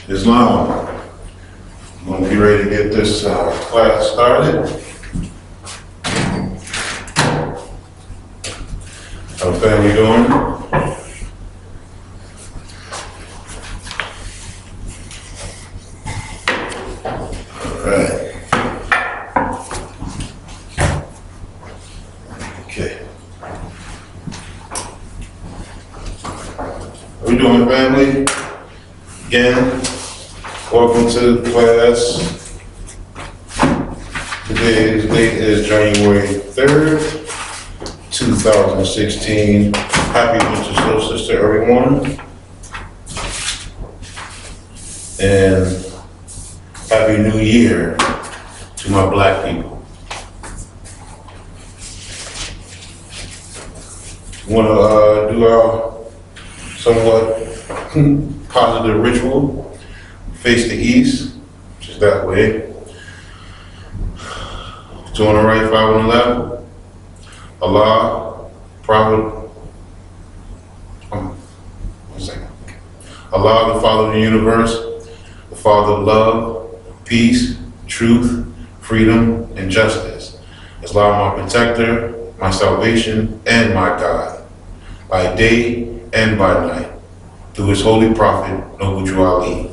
Islam. I'm going to be ready to get this class started. How the family doing? All right. Okay. How we doing, family? Again, welcome to class. Today's date is January 3rd, 2016. Happy winter solstice to everyone. And Happy New Year to my black people. Want to do our somewhat positive ritual. Face the east, which is that way. Two on the right, 5 on the left. Allah, Prophet, 1 second. Allah, the Father of the universe, the Father of love, peace, truth, freedom, and justice. Islam, my protector, my salvation, and my God, by day and by night, through his holy prophet, Noble Ali.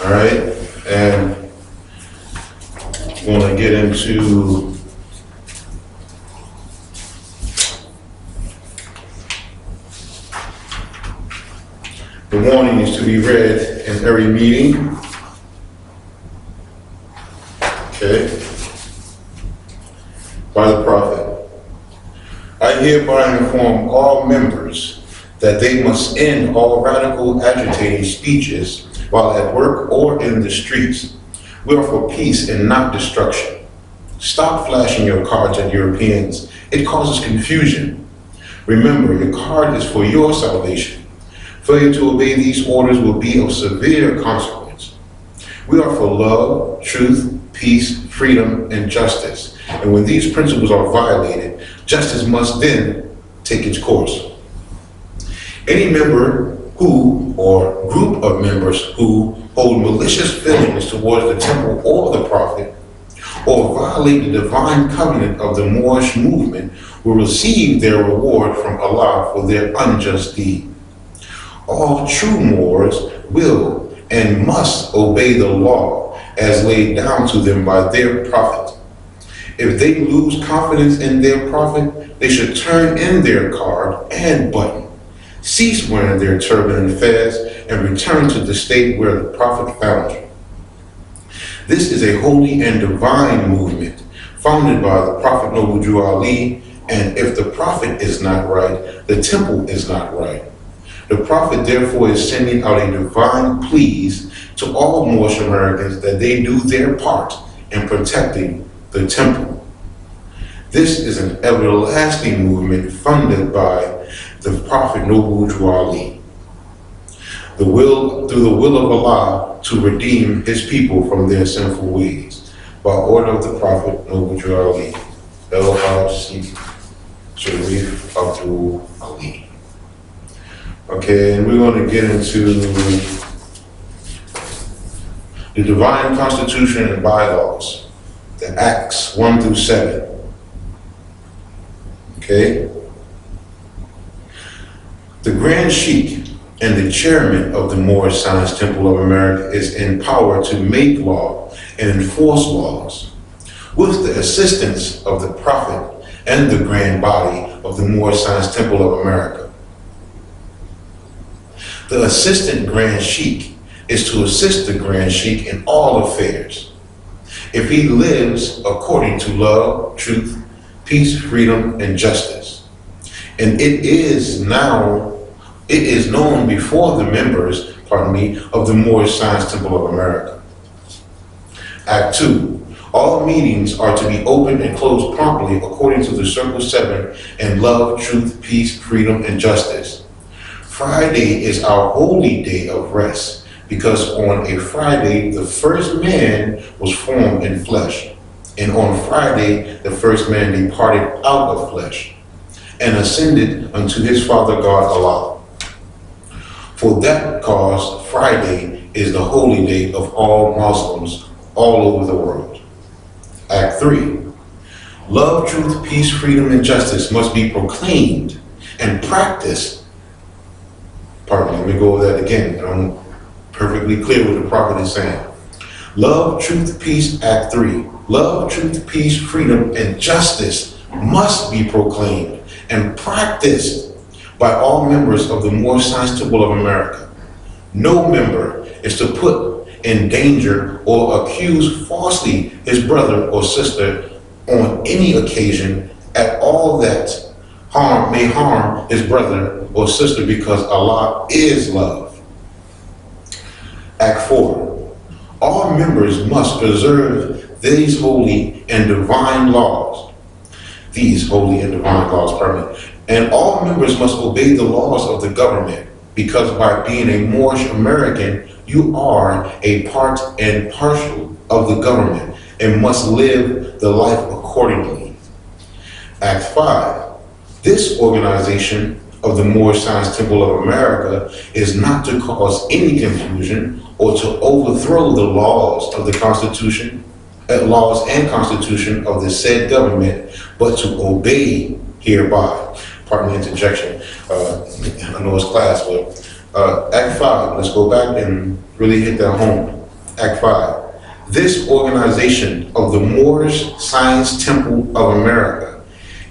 All right, and we're going to get into the warnings to be read in every meeting. Okay, by the prophet. I hereby inform all members that they must end all radical agitating speeches while at work or in the streets. We are for peace and not destruction. Stop flashing your cards at Europeans. It causes confusion. Remember, your card is for your salvation. Failure to obey these orders will be of severe consequence. We are for love, truth, peace, freedom, and justice. And when these principles are violated, justice must then take its course. Any member who, or group of members who hold malicious feelings towards the temple or the prophet, or violate the divine covenant of the Moorish movement, will receive their reward from Allah for their unjust deed. All true Moors will and must obey the law as laid down to them by their prophet. If they lose confidence in their prophet, they should turn in their card and button, cease wearing their turban and fez, and return to the state where the prophet found you. This is a holy and divine movement founded by the Prophet Noble Ali, and if the prophet is not right, the temple is not right. The prophet therefore is sending out a divine pleas to all Moorish Americans that they do their part in protecting the temple. This is an everlasting movement funded by the Prophet Noble Ali, through the will of Allah to redeem his people from their sinful ways, by order of the Prophet Noble Ali, El Hajj Sharif Abdul Ali. Okay, and we're going to get into the Divine Constitution and Bylaws, the Acts 1 through 7. Okay? The Grand Sheikh and the chairman of the Moorish Science Temple of America is empowered to make law and enforce laws with the assistance of the Prophet and the Grand Body of the Moorish Science Temple of America. The Assistant Grand Sheikh is to assist the Grand Sheikh in all affairs, if he lives according to love, truth, peace, freedom, and justice. And it is known before the members, of the Moorish Science Temple of America. Act 2. All meetings are to be opened and closed promptly according to the Circle 7 and love, truth, peace, freedom, and justice. Friday is our holy day of rest, because on a Friday the first man was formed in flesh, and on Friday the first man departed out of flesh and ascended unto his Father God Allah. For that cause Friday is the holy day of all Muslims all over the world. Act 3. Love, truth, peace, freedom, and justice must be proclaimed and practiced. Pardon me, let me go over that again. I'm perfectly clear what the prophet is saying. Love, truth, peace, Act 3. Love, truth, peace, freedom, and justice must be proclaimed and practiced by all members of the Moorish Science Temple of America. No member is to put in danger or accuse falsely his brother or sister on any occasion at all that may harm his brother or sister, because Allah is love. Act 4. All members must preserve these holy and divine laws. And all members must obey the laws of the government, because by being a Moorish American, you are a part and parcel of the government and must live the life accordingly. Act 5. This organization of the Moorish Science Temple of America is not to cause any confusion or to overthrow the laws of the Constitution, laws and Constitution of the said government, but to obey hereby. Pardon the interjection. I know it's class, but Act 5, let's go back and really hit that home. Act 5. This organization of the Moorish Science Temple of America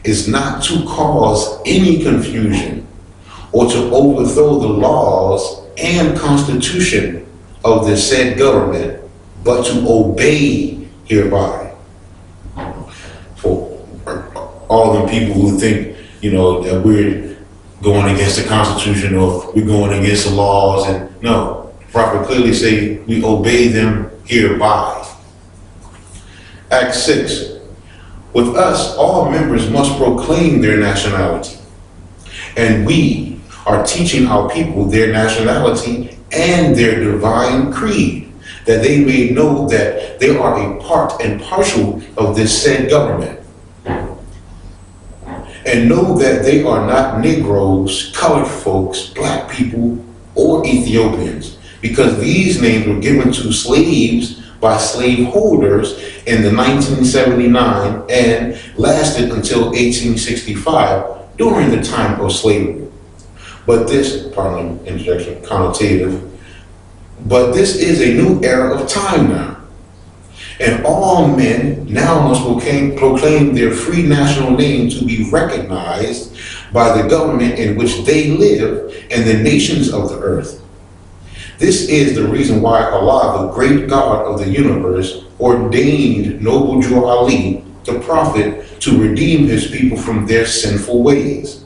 is not to cause any confusion or to overthrow the laws and Constitution of the said government, but to obey hereby. For all the people who think, that we're going against the Constitution or we're going against the laws, and no, the prophet clearly say we obey them hereby. Act 6. With us, all members must proclaim their nationality, and we are teaching our people their nationality and their divine creed, that they may know that they are a part and parcel of this said government, and know that they are not Negroes, colored folks, black people, or Ethiopians, because these names were given to slaves by slaveholders in the 1979 and lasted until 1865 during the time of slavery. But this, pardon the interjection, connotative, but this is a new era of time now. And all men now must proclaim their free national name to be recognized by the government in which they live and the nations of the earth. This is the reason why Allah, the great God of the universe, ordained Noble Jew Ali, the prophet, to redeem his people from their sinful ways.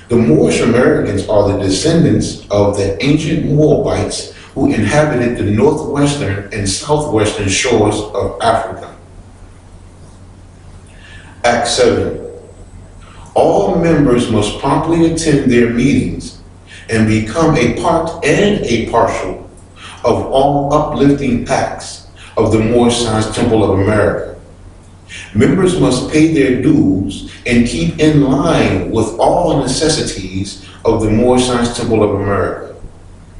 The Moorish Americans are the descendants of the ancient Moabites who inhabited the northwestern and southwestern shores of Africa. Act 7. All members must promptly attend their meetings and become a part and a partial of all uplifting acts of the Moorish Science Temple of America. Members must pay their dues and keep in line with all necessities of the Moorish Science Temple of America.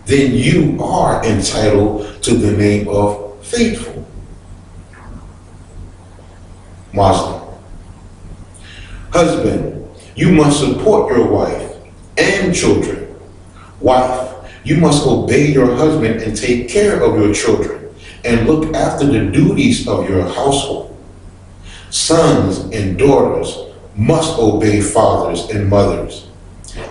Then you are entitled to the name of faithful Muslim. Husband, you must support your wife and children. Wife, you must obey your husband and take care of your children and look after the duties of your household. Sons and daughters must obey fathers and mothers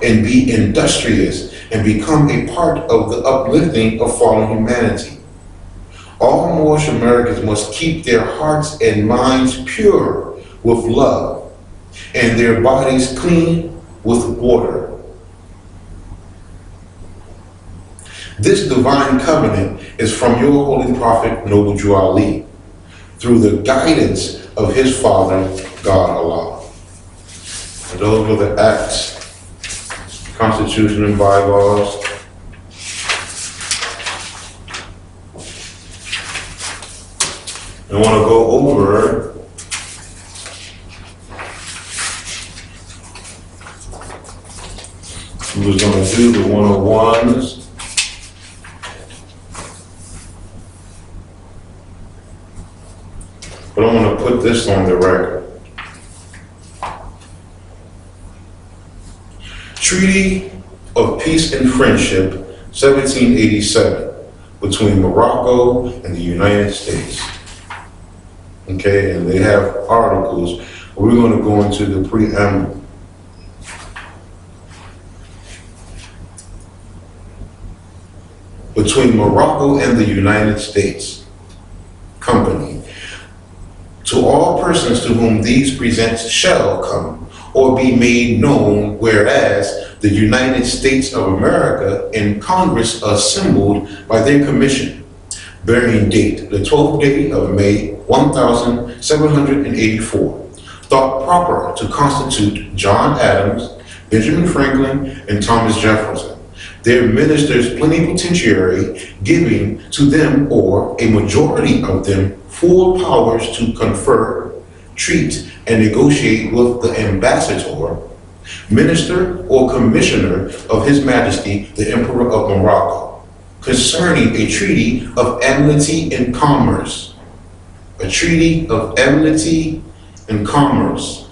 and be industrious and become a part of the uplifting of fallen humanity. All Moorish Americans must keep their hearts and minds pure with love and their bodies clean with water. This divine covenant is from your holy prophet, Noble Jew Ali, through the guidance of his father, God Allah. And those were the acts, constitution and bylaws. I want to go over who was going to do the 101s. but I want to put this on the record. Treaty of Peace and Friendship, 1787, between Morocco and the United States. Okay, and they have articles. We're going to go into the preamble. Between Morocco and the United States Company. To all persons to whom these presents shall come or be made known, whereas the United States of America in Congress assembled by their commission, bearing date the 12th day of May 1784, thought proper to constitute John Adams, Benjamin Franklin, and Thomas Jefferson, their ministers plenipotentiary, giving to them or a majority of them full powers to confer, treat, and negotiate with the ambassador, minister, or commissioner of His Majesty the Emperor of Morocco concerning a treaty of amity and commerce. A treaty of amity and commerce.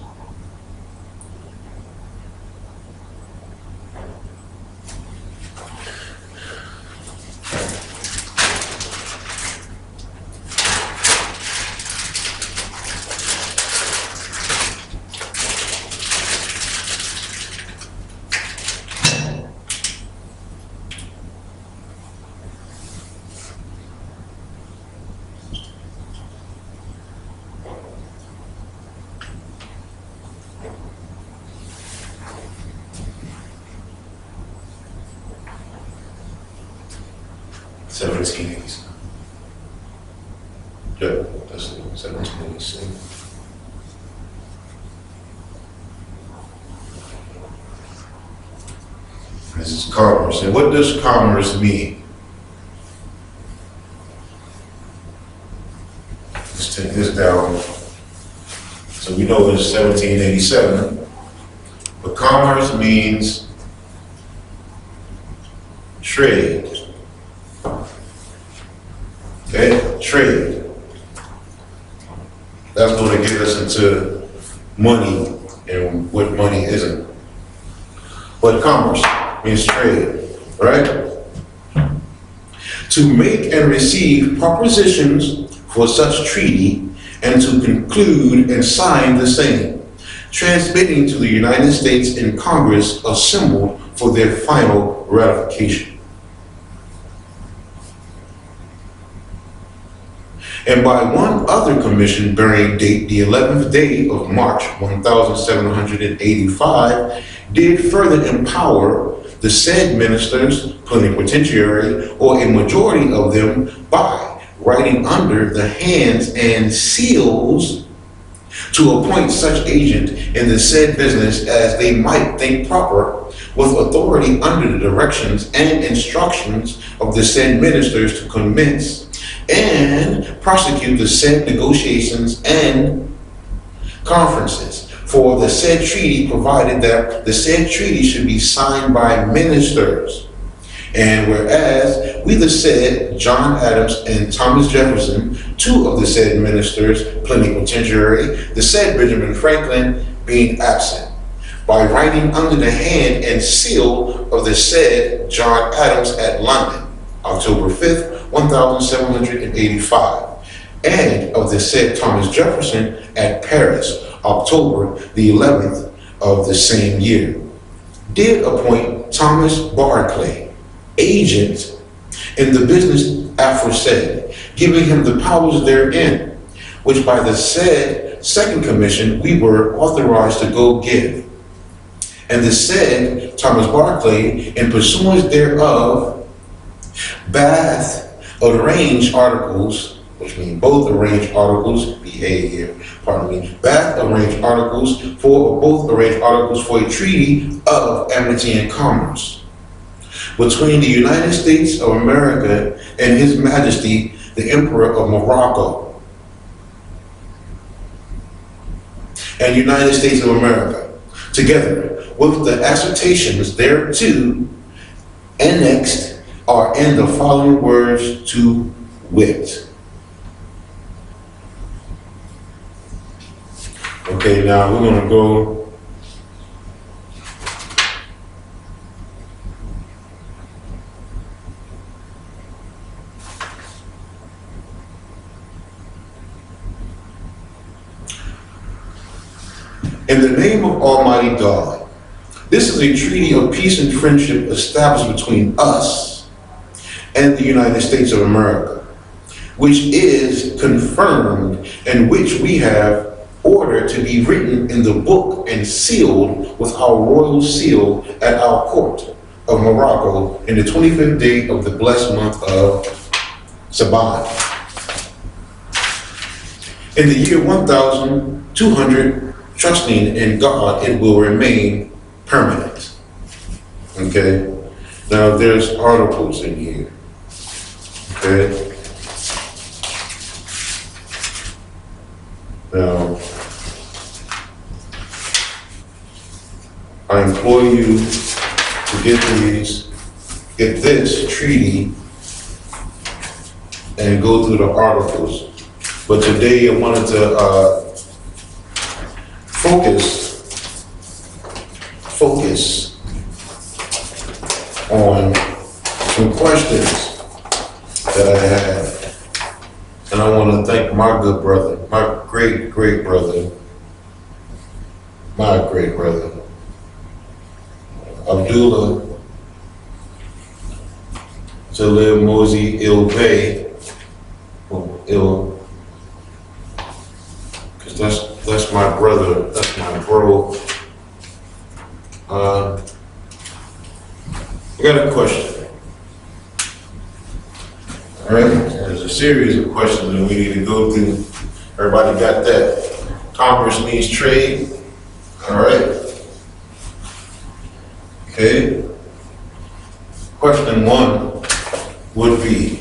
Yeah, that's 1787. This is commerce. And what does commerce mean? Let's take this down. So we know it's 1787. But commerce means trade. Okay, trade. That's going to get us into money and what money isn't. But commerce means trade, right? To make and receive propositions for such treaty and to conclude and sign the same, transmitting to the United States in Congress assembled for their final ratification. And by one other commission bearing date the 11th day of March 1785, did further empower the said ministers, plenipotentiary, or a majority of them, by writing under the hands and seals to appoint such agent in the said business as they might think proper, with authority under the directions and instructions of the said ministers to commence and prosecute the said negotiations and conferences for the said treaty, provided that the said treaty should be signed by ministers. And whereas we the said John Adams and Thomas Jefferson, two of the said ministers plenipotentiary, the said Benjamin Franklin being absent, by writing under the hand and seal of the said John Adams at London, October 5th, 1785, and of the said Thomas Jefferson at Paris, October the 11th of the same year, did appoint Thomas Barclay, agent in the business aforesaid, giving him the powers therein, which by the said second commission we were authorized to go give. And the said Thomas Barclay, in pursuance thereof, bath arranged articles, which mean both arranged articles, BA here, pardon me, bath arranged articles for, both arranged articles for a treaty of amity and commerce between the United States of America and His Majesty the Emperor of Morocco and United States of America, together with the assertions thereto annexed, are in the following words, to wit. Okay, now we're gonna go in the name of Almighty God. This is a treaty of peace and friendship established between us and the United States of America, which is confirmed and which we have ordered to be written in the book and sealed with our royal seal at our court of Morocco in the 25th day of the blessed month of Saban. In the year 1200, trusting in God, it will remain permanent. Okay? Now there's articles in here. Okay? Now, I implore you to get this treaty and go through the articles. But today I wanted to focus on some questions that I had. And I want to thank my good brother, my great brother, Abdullah Jalil Mosey Ilbay, because that's my brother, that's my bro. I got a question. All right, there's a series of questions that we need to go through. Everybody got that? Commerce means trade. All right. Okay. Question one would be,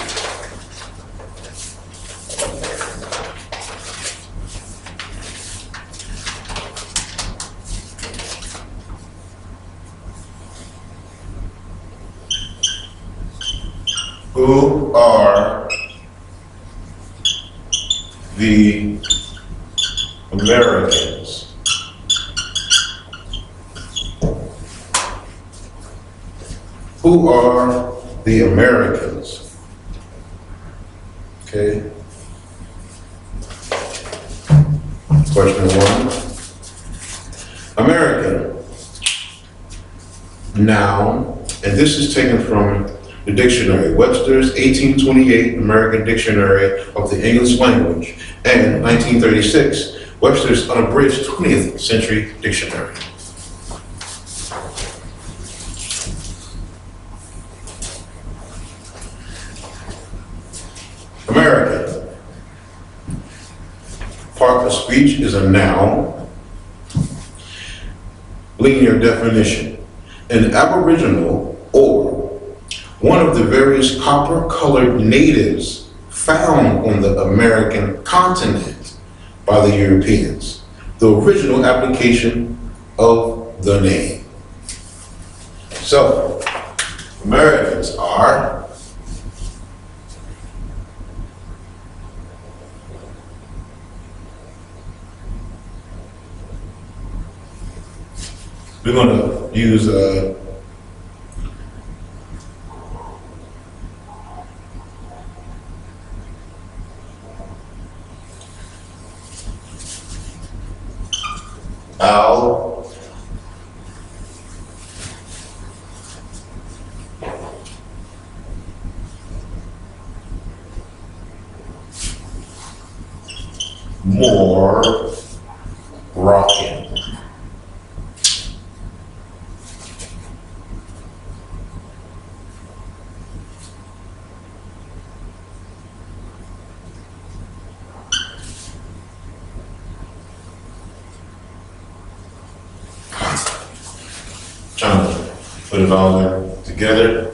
who are the Americans? Who are the Americans? Okay. Question one. American. Noun, and this is taken from the dictionary, Webster's 1828 American Dictionary of the English Language, and 1936, Webster's unabridged 20th Century Dictionary. American. Part of speech is a noun. Linear definition. An aboriginal or one of the various copper-colored natives found on the American continent by the Europeans. The original application of the name. So, Americans are we're going to use Al Moor Rockin'. Trying to put it all there together.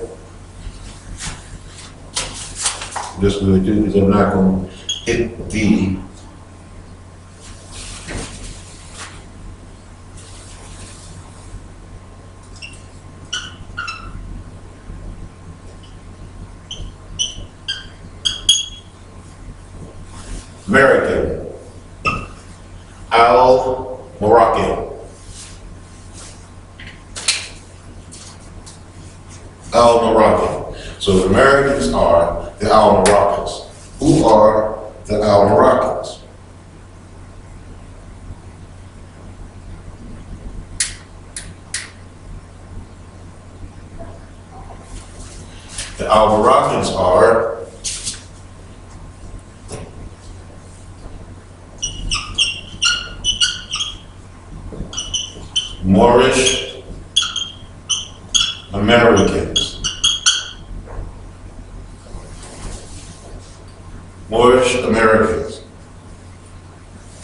Just what we do is I'm not going to hit the American. Al Al-Moroccan. So the Americans are the Al-Moroccans. Who are the Al-Moroccans? The Al-Moroccans are Moorish Americans. Moorish Americans.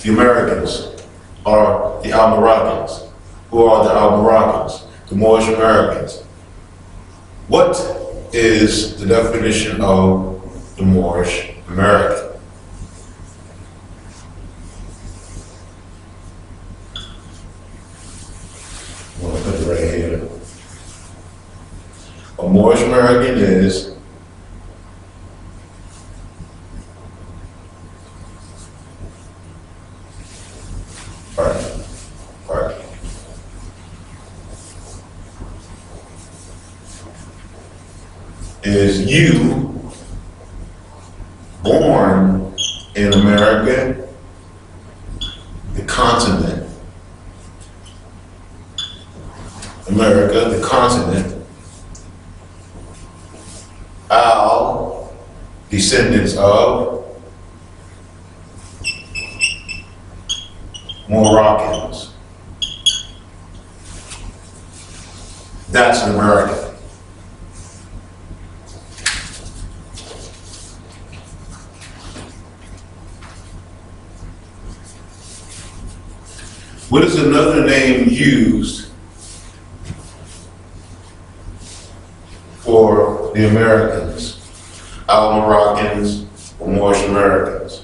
The Americans are the Al-Moroccans. Who are the Al-Moroccans? The Moorish Americans. What is the definition of the Moorish American? I'm going to put it right here. A Moorish American is is you born in America, the continent, America, the continent, Al, descendants of Moroccans. That's an American. What is another name used for the Americans, Al-Moroccans, or Moorish Americans?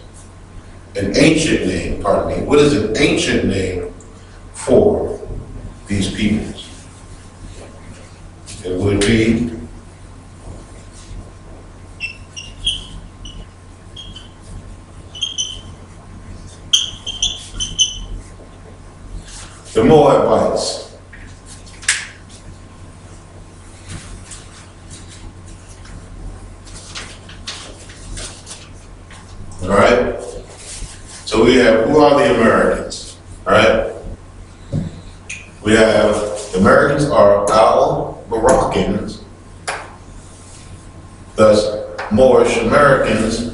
An ancient name, pardon me. What is an ancient name for these peoples? It would be the Moabites. All right? So we have, who are the Americans? All right? We have, the Americans are Al-Moroccans, thus Moorish Americans,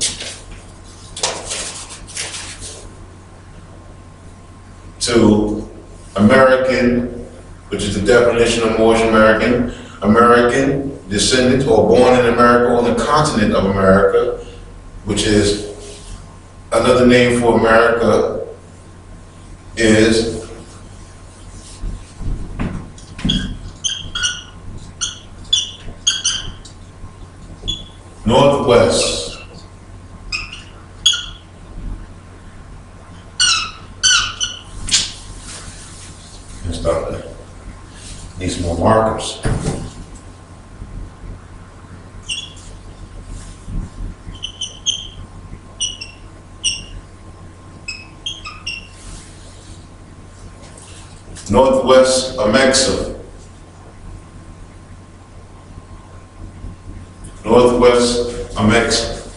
to American, which is the definition of Moorish American, American descendant or born in America on the continent of America, which is another name for America is Northwest. Stop that. Need some more markers. Northwest Amexa. Northwest Amexa.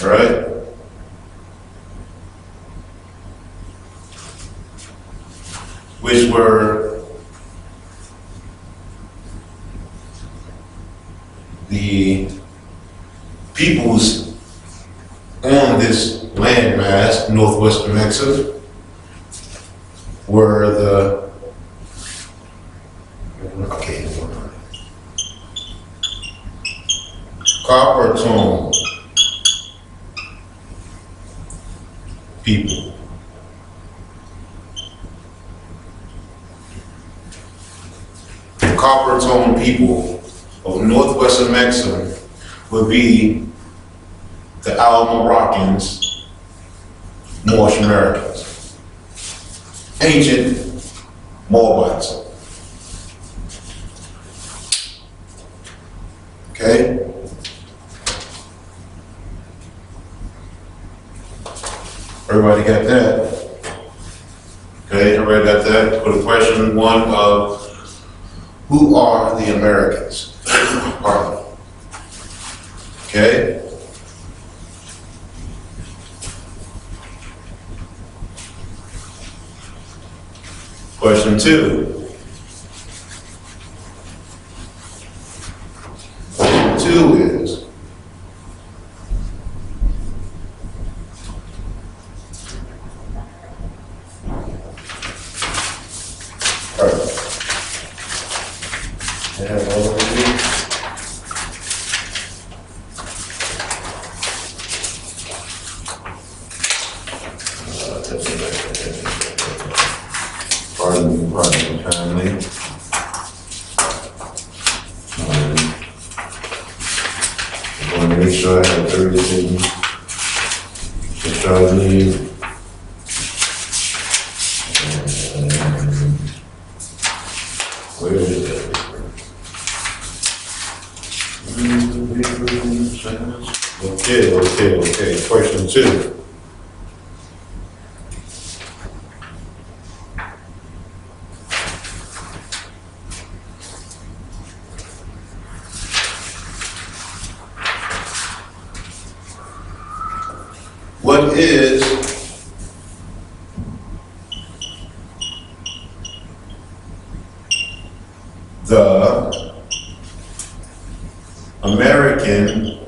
All right? Which were the peoples on this landmass, Northwest Amexa, were the, copper tone people. The copper tone people of Northwest Amexa would be the Al-Moroccans, Moorish Americans, ancient Moabites. Okay? Everybody got that? Okay, everybody got that? For the question one of who are the Americans? Pardon me. Okay? Question two. Question two is, pardon me, kindly. I want to make sure I have everything that I need. Where is that? Okay. Question two. What is the American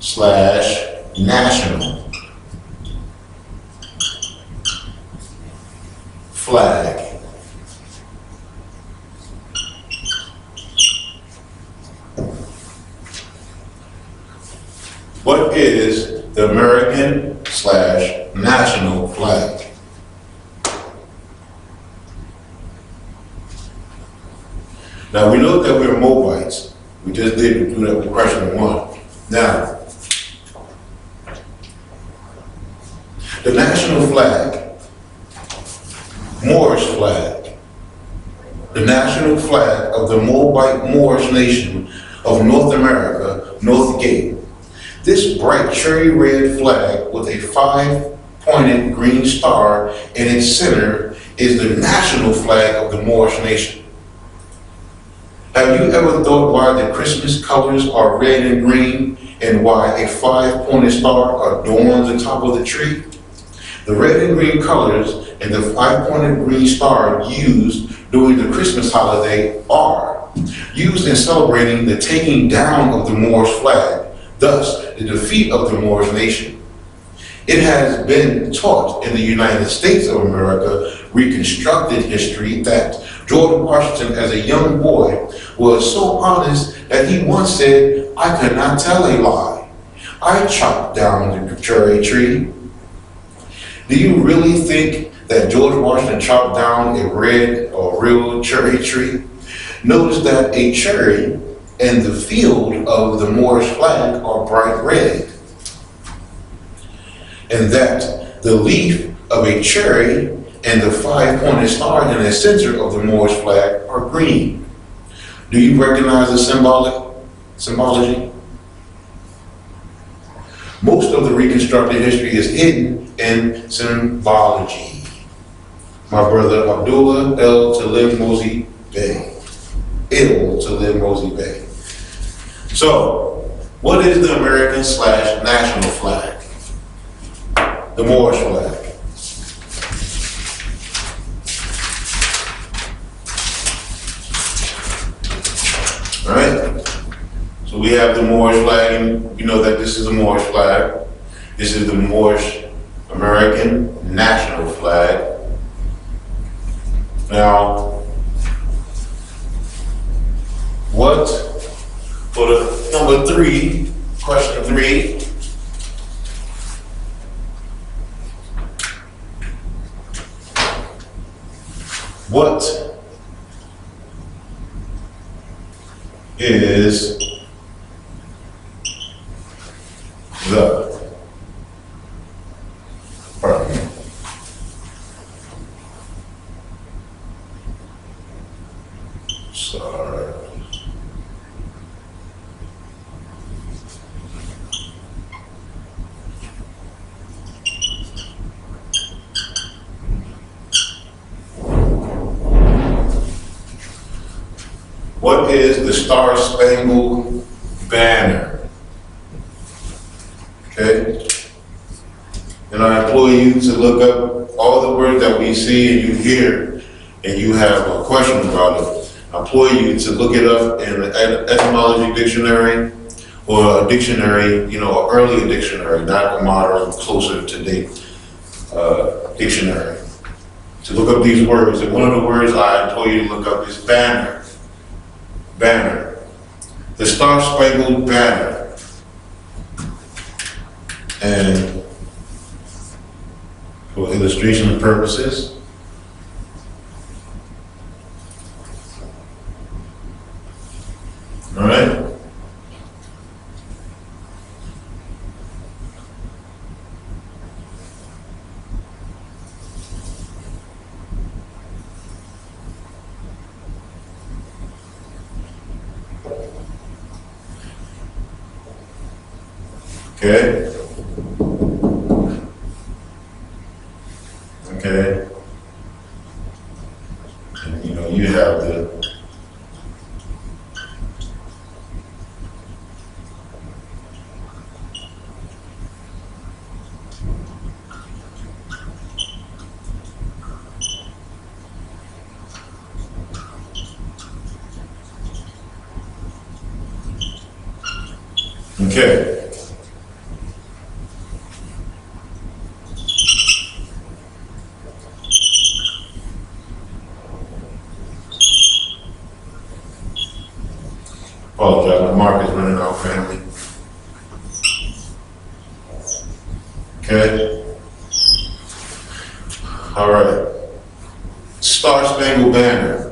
/ national flag? What is the American / national flag? Now we know that we're Moabites. We just did do that with question one. Now, the national flag, Moorish flag, the national flag of the Moabite Moorish nation of North America, North Gate. This bright cherry red flag with a 5-pointed green star in its center is the national flag of the Moorish nation. Have you ever thought why the Christmas colors are red and green and why a 5-pointed star adorns the top of the tree? The red and green colors and the 5-pointed green star used during the Christmas holiday are used in celebrating the taking down of the Moorish flag, thus the defeat of the Moorish nation. It has been taught in the United States of America Reconstructed history that George Washington as a young boy was so honest that he once said, "I could not tell a lie. I chopped down the cherry tree." Do you really think that George Washington chopped down a red or real cherry tree? Notice that a cherry and the field of the Moorish flag are bright red, and that the leaf of a cherry and the 5-pointed star in the center of the Moorish flag are green. Do you recognize the symbology? Most of the reconstructed history is hidden in symbology. My brother Abdullah El Talib Mosey Bey. So, what is the American / national flag? The Moorish flag. All right? So we have the Moorish flag, and you know that this is a Moorish flag. This is the Moorish American national flag. Now, what, for the number 3, question 3, what is the, sorry. What is the Star Spangled Banner? Okay? And I implore you to look up all the words that we see and you hear, and you have a question about it. I implore you to look it up in an etymology dictionary or a dictionary, you know, an earlier dictionary, not a modern, closer to date dictionary. To look up these words. And one of the words I implore you to look up is banner. Banner. The Star Spangled Banner. And for illustration purposes, all right? Okay. Okay. And you know, you have the okay. Apologize, my mark is running out, family. Okay. All right. Star Spangled Banner.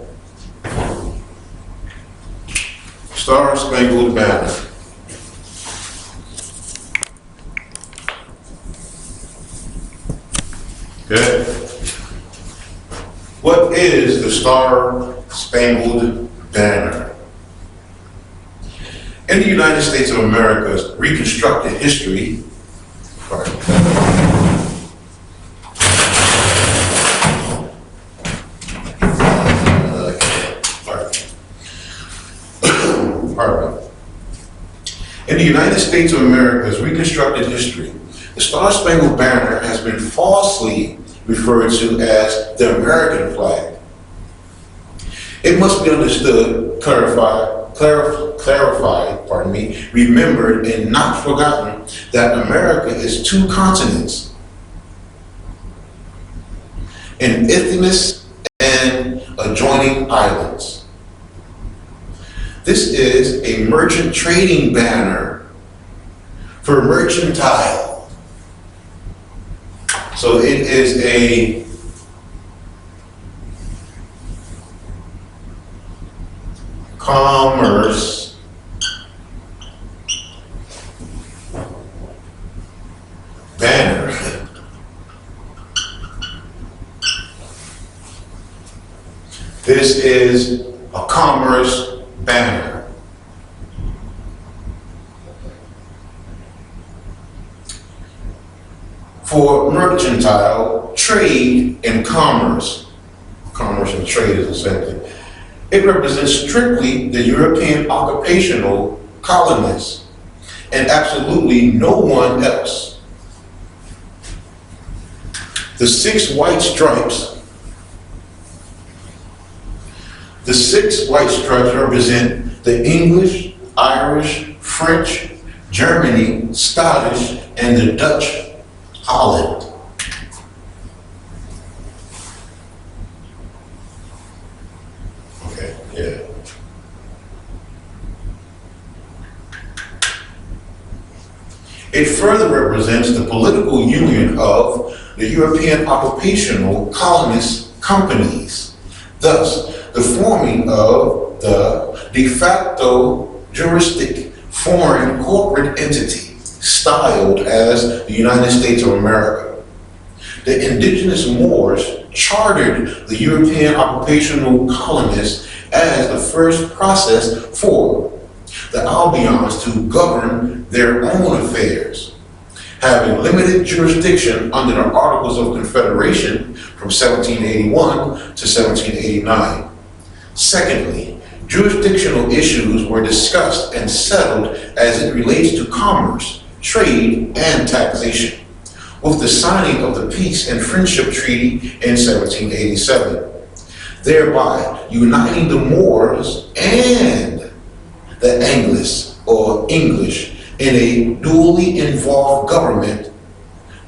Star Spangled Banner. Okay. What is the Star Spangled Banner? In the United States of America's reconstructed history, in the United States of America's reconstructed history, the Star Spangled Banner has been falsely referred to as the American flag. It must be understood, clarified, remembered, and not forgotten that America is two continents, an isthmus and adjoining islands. This is a merchant trading banner for mercantile. So it is a commerce banner. This is a commerce banner. For mercantile, trade, and commerce. Commerce and trade is the same thing. It represents strictly the European occupational colonists and absolutely no one else. The six white stripes represent the English, Irish, French, Germany, Scottish, and the Dutch Holland. Okay, yeah. It further represents the political union of the European occupational colonist companies, thus the forming of the de facto juristic foreign corporate entity styled as the United States of America. The indigenous Moors chartered the European occupational colonists as the first process for the Albions to govern their own affairs, having limited jurisdiction under the Articles of Confederation from 1781 to 1789. Secondly, Jurisdictional issues were discussed and settled as it relates to commerce, trade, and taxation, with the signing of the Peace and Friendship Treaty in 1787, thereby uniting the Moors and the Angles, or English, in a dually involved government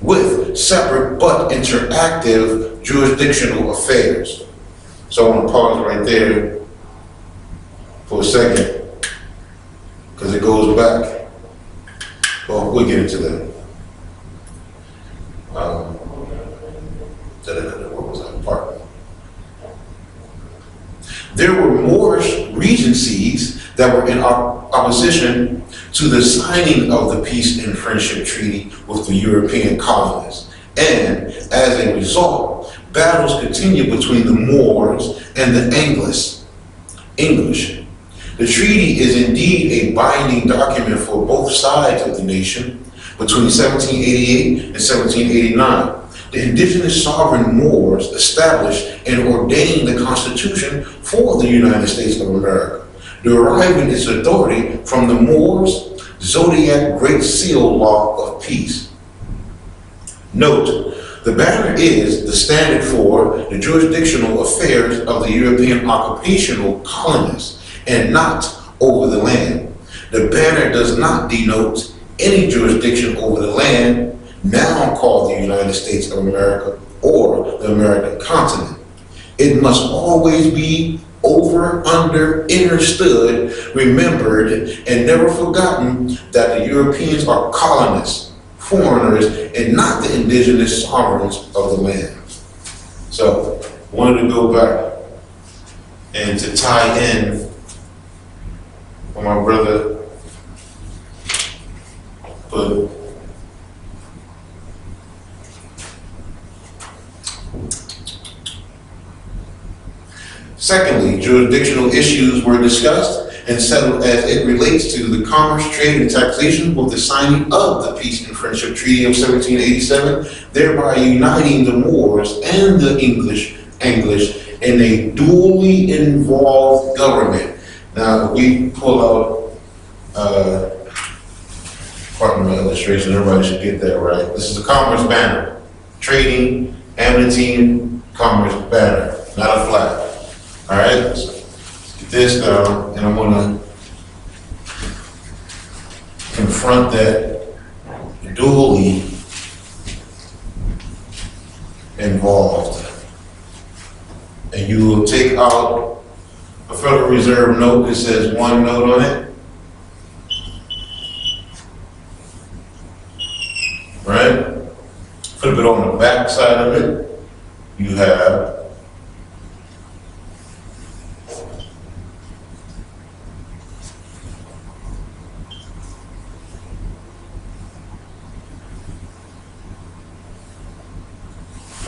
with separate but interactive jurisdictional affairs. So I want to pause right there for a second, because it goes back. Well, we'll get into that. What was that part? There were Moorish regencies that were in opposition to the signing of the Peace and Friendship Treaty with the European colonists. And as a result, battles continued between the Moors and the English. The treaty is indeed a binding document for both sides of the nation. Between 1788 and 1789, the indigenous sovereign Moors established and ordained the Constitution for the United States of America, deriving its authority from the Moors' Zodiac Great Seal Law of Peace. Note, the banner is the standard for the jurisdictional affairs of the European occupational colonists and not over the land. The banner does not denote any jurisdiction over the land now called the United States of America or the American continent. It must always be over, under, understood, remembered, and never forgotten that the Europeans are colonists, foreigners, and not the indigenous sovereigns of the land. So, wanted to go back and to tie in for my brother put secondly, jurisdictional issues were discussed and settled as it relates to the commerce, trade, and taxation with the signing of the Peace and Friendship Treaty of 1787, thereby uniting the Moors and the English in a dually involved government. Now, we pull out part of my illustration, everybody should get that right. This is a commerce banner. Trading, amity, commerce banner, not a flag. All right, so get this down, and I'm gonna confront that dually involved. And you will take out a Federal Reserve note that says one note on it. Right? Put a bit on the back side of it. You have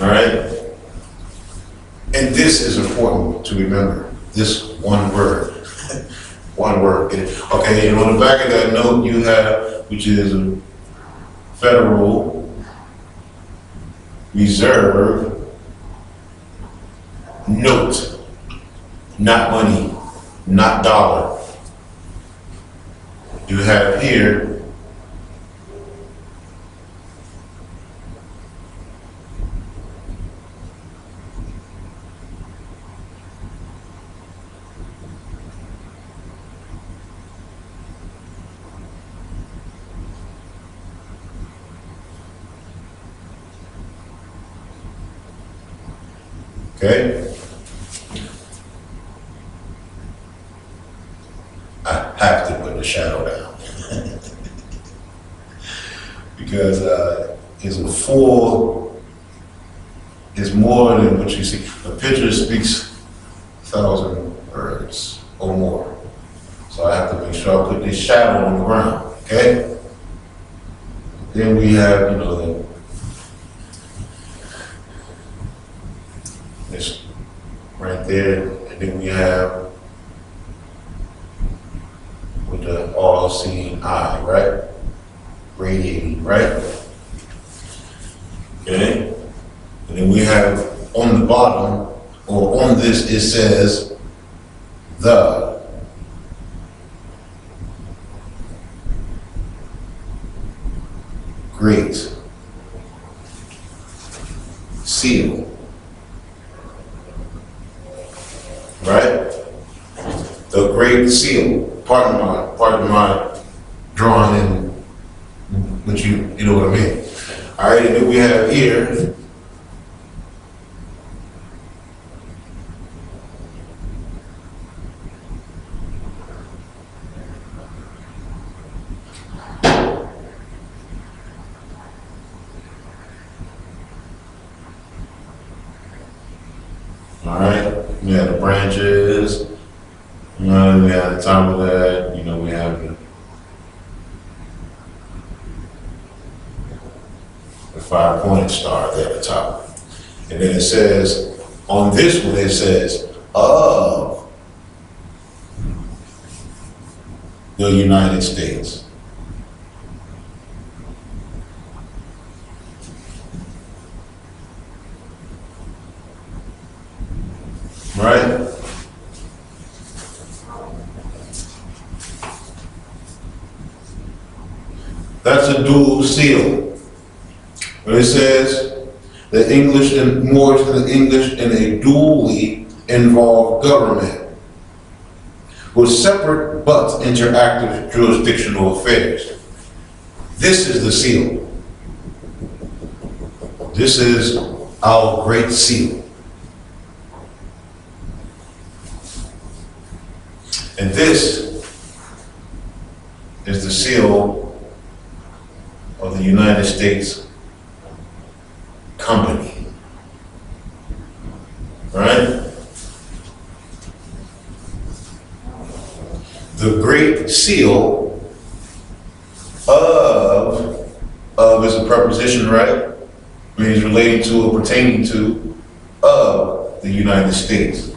all right? And this is important to remember, this one word. One word. Okay, and on the back of that note you have, which is a Federal Reserve note, not money, not dollar. You have here okay? I have to put the shadow down because it's a full, it's more than what you see. A picture speaks 1,000 words or more. So I have to make sure I put this shadow on the ground, okay? Then we have, this right there, and then we have with the all-seeing eye, right? Radiating, right? Okay? And then we have on the bottom, or on this, it says the Great Seal. Right? The Great Seal. Pardon my drawing in, but you know what I mean. All right, and then we have here all right, we have the branches, we have the top of that, we have the 5-pointed star there at the top. And then it says, on this one it says, of the United States. Right? That's a dual seal. When it says the English and Moorish and the English in a dually involved government with separate but interactive jurisdictional affairs. This is the seal. This is our Great Seal. And this is the seal of the United States Company. Right? The Great Seal of is a preposition, right? Means relating to or pertaining to of the United States.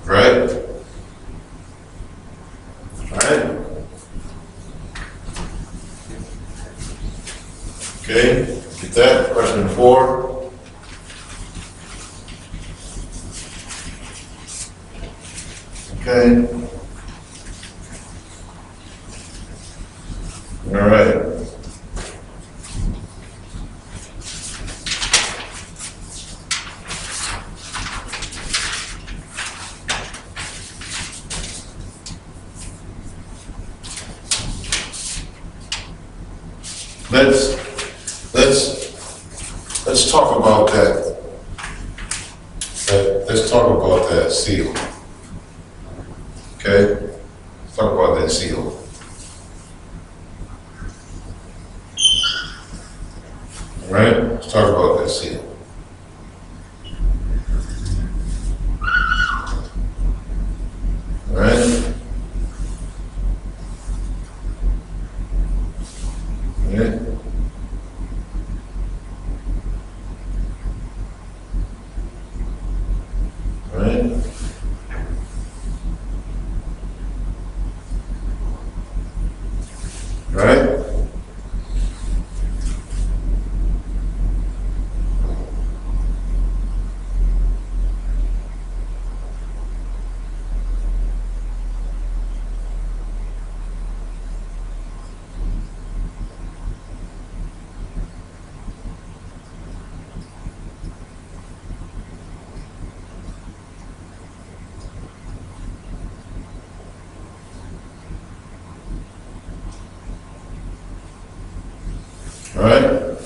Right? Alright? Okay, get that. Question 4. Okay. Alright. Let's talk about that. Let's talk about that seal. Okay? Let's talk about that seal. All right? Let's talk about that seal. All right? Yeah. Right? Right? Right?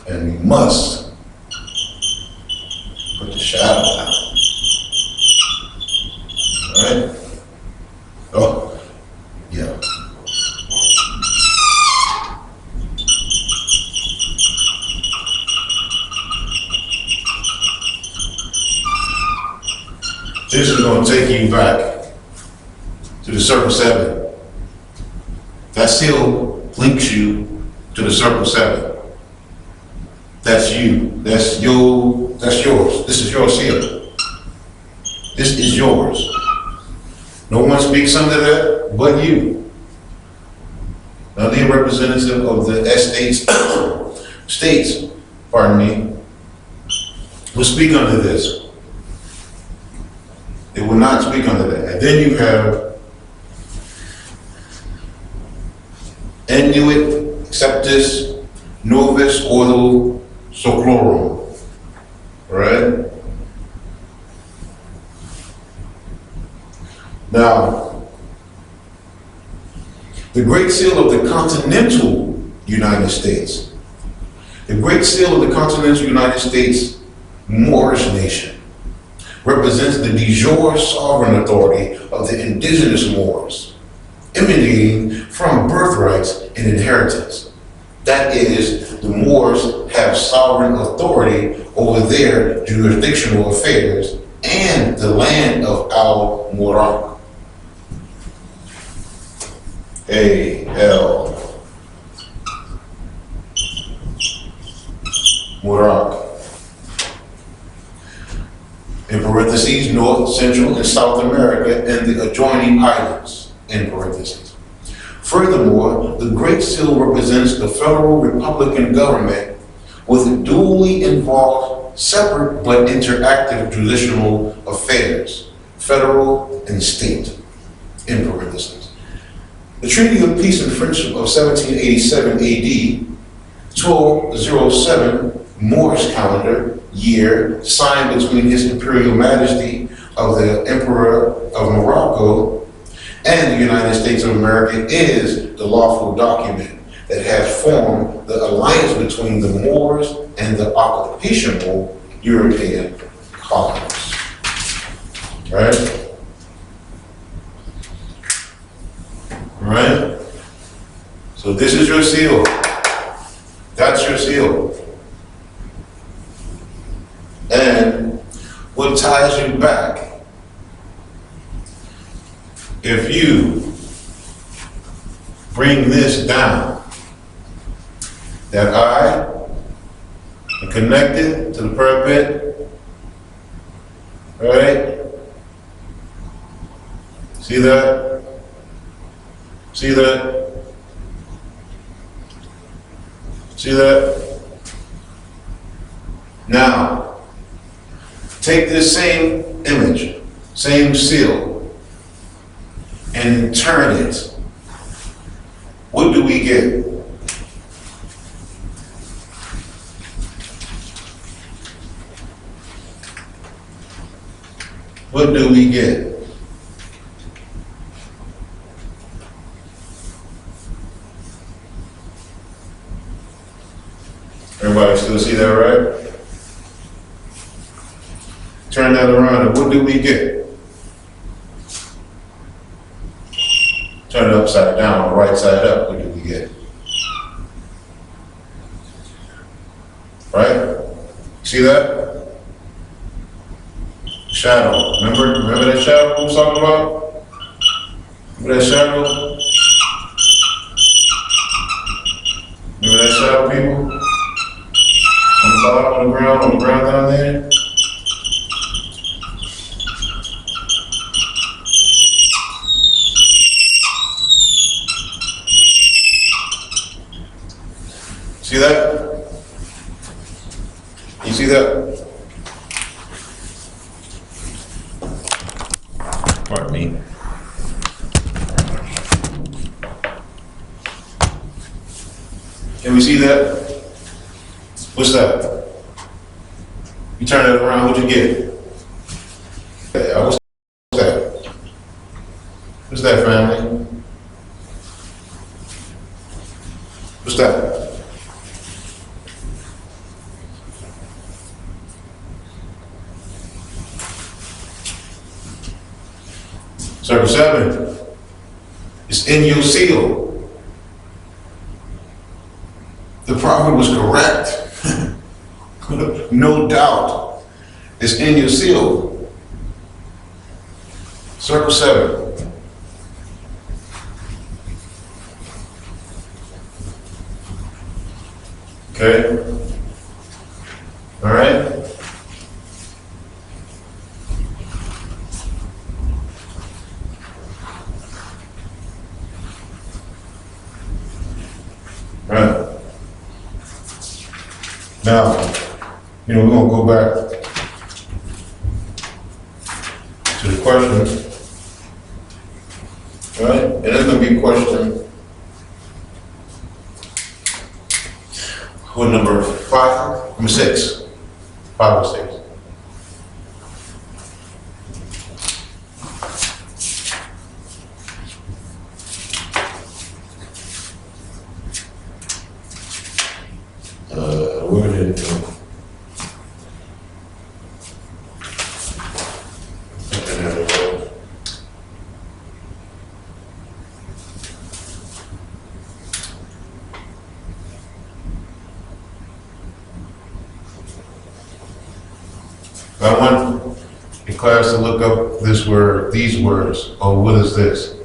And we must put the shadow down. Right? Oh, yeah. This is going to take you back to the Circle 7. That seal links you to the Circle 7. That's you. That's yours. This is your seal. This is yours. No one speaks under that but you. Now the representative of the states, pardon me, will speak under this. It will not speak under that. And then you have Inuit Acceptus, Novus Ordo Sociorum. Right? Now, the Great Seal of the continental United States. The Great Seal of the continental United States Moorish nation represents the de jure sovereign authority of the indigenous Moors, emanating from birthrights and inheritance. That is, the Moors have sovereign authority over their jurisdictional affairs and the land of Al-Morak. A.L. Morak. In parentheses, North, Central, and South America and the adjoining islands, in parentheses. Furthermore, the Great Seal represents the federal Republican government with duly involved, separate but interactive judicial affairs, federal and state, in parentheses. The Treaty of Peace and Friendship of 1787 AD, 1207 Moorish calendar year, signed between His Imperial Majesty of the Emperor of Morocco and the United States of America, is the lawful document that has formed the alliance between the Moors and the occupational European colonies. Right? Right? So this is your seal. That's your seal. And what ties you back, if you bring this down, that I am connected to the parapet, right? See that? See that? See that? Now, take this same image, same seal, and turn it. What do we get? What do we get? Everybody still see that, right? Turn that around, and what do we get? Turn it upside down, right side up, what do we get? Right? See that? Shadow. Remember that shadow we was talking about? Remember that shadow? Remember that shadow, people? On the bottom, on the ground down there? See that? You see that? Pardon me. Can we see that? What's that? You turn it around, what'd you get? What's that? What's that, family? What's that? Circle 7. It's in your seal. The prophet was correct. No doubt. It's in your seal. Circle 7. Okay? All right? All right. Now, we're going to go back to the question, right? And it's going to be a question What, number 5? Number 6? 5 or 6? Where did it go? I want the class to look up this word, these words. Oh, what is this?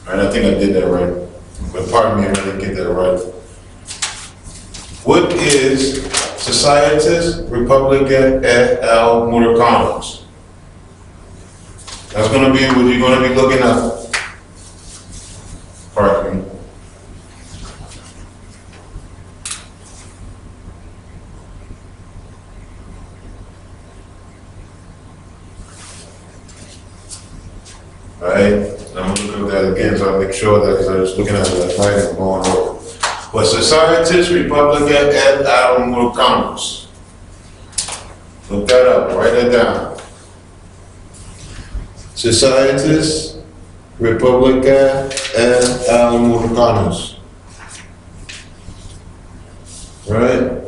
Right, I think I did that right. But pardon me if I didn't get that right. What is Societas Republica et al. Mooricanos? That's going to be what you're going to be looking at. Pardon me. All right. I'm going to look at that again so I make sure that, because I was looking at it last night and going over. But Societas Republica et al. Mooricanos. Look that up, write that down. Societas Republica et al. Mooricanos. Right?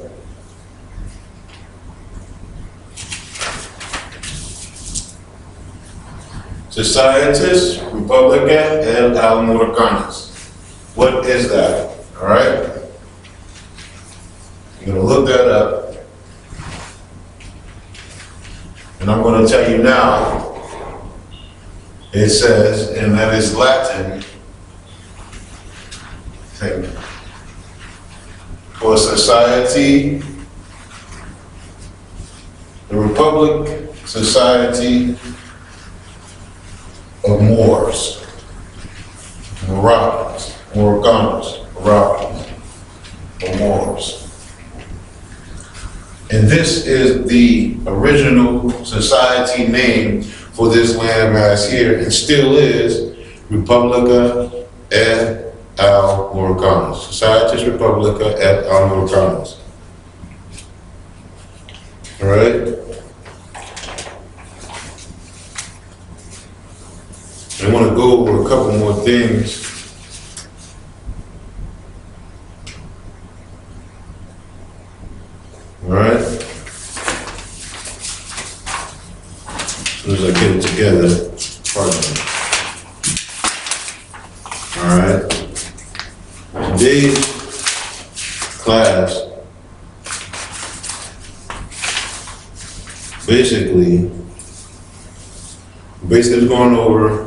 Societas Republica et al. Mooricanos. What is that? All right? I'm going to look that up. And I'm going to tell you now. It says, and that is Latin, for society, the Republic Society of Moors, Moroccans, Moroccans, or Moors. And this is the original society name for this landmass here, and still is Republica et al. Mooricanos. Societas Republica et al. Mooricanos. All right? I want to go over a couple more things. All right? As soon as I get it together, pardon me. All right? Today's class basically is going over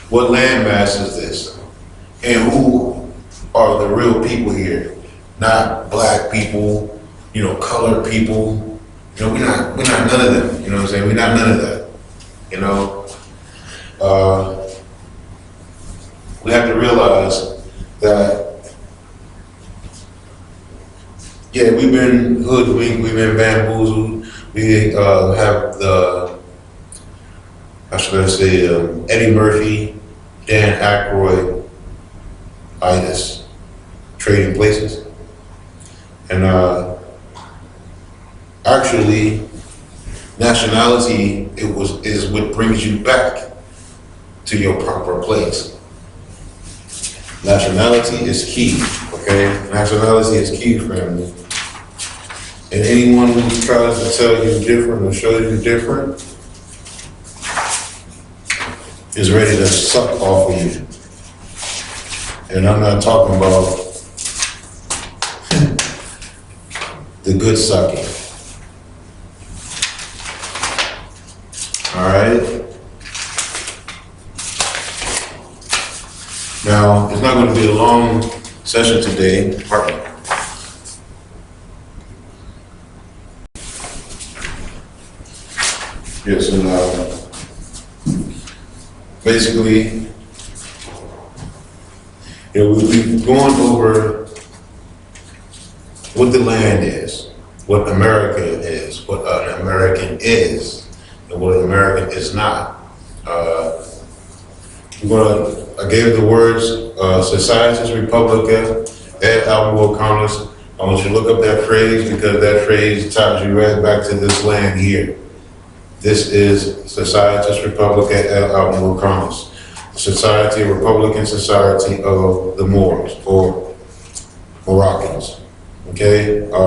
what landmass is this and who are the real people here, not black people, colored people. We're not none of them. You know what I'm saying? We're not none of that. We have to realize that, yeah, we've been hoodwinked, we've been bamboozled. We have the, how should I say, Eddie Murphy, Dan Aykroyd, itis, trading places. And actually, nationality is what brings you back to your proper place. Nationality is key, okay? Nationality is key, family. And anyone who tries to tell you different or show you different is ready to suck off of you. And I'm not talking about the good sucking. All right? Now, it's not going to be a long session today. Pardon me. Yes, and basically, we've gone over what the land is, what America is, what an American is, and what an American is not. I gave the words Societas Republica et Almo Commons. I want you to look up that phrase because that phrase ties you right back to this land here. This is Societas Republica et Almo Commons, Society, Republican Society of the Moors or Moroccans. Okay, I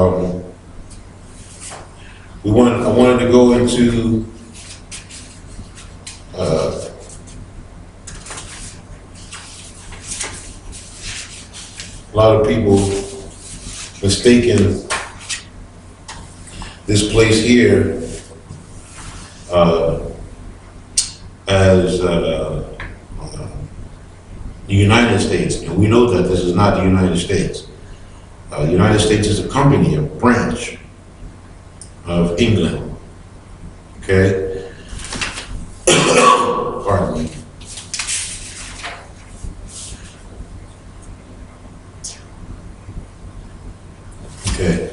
wanted to go into a lot of people mistaken this place here as the United States, and we know that this is not the United States. The United States is a company, a branch of England. Okay? Pardon me. Okay.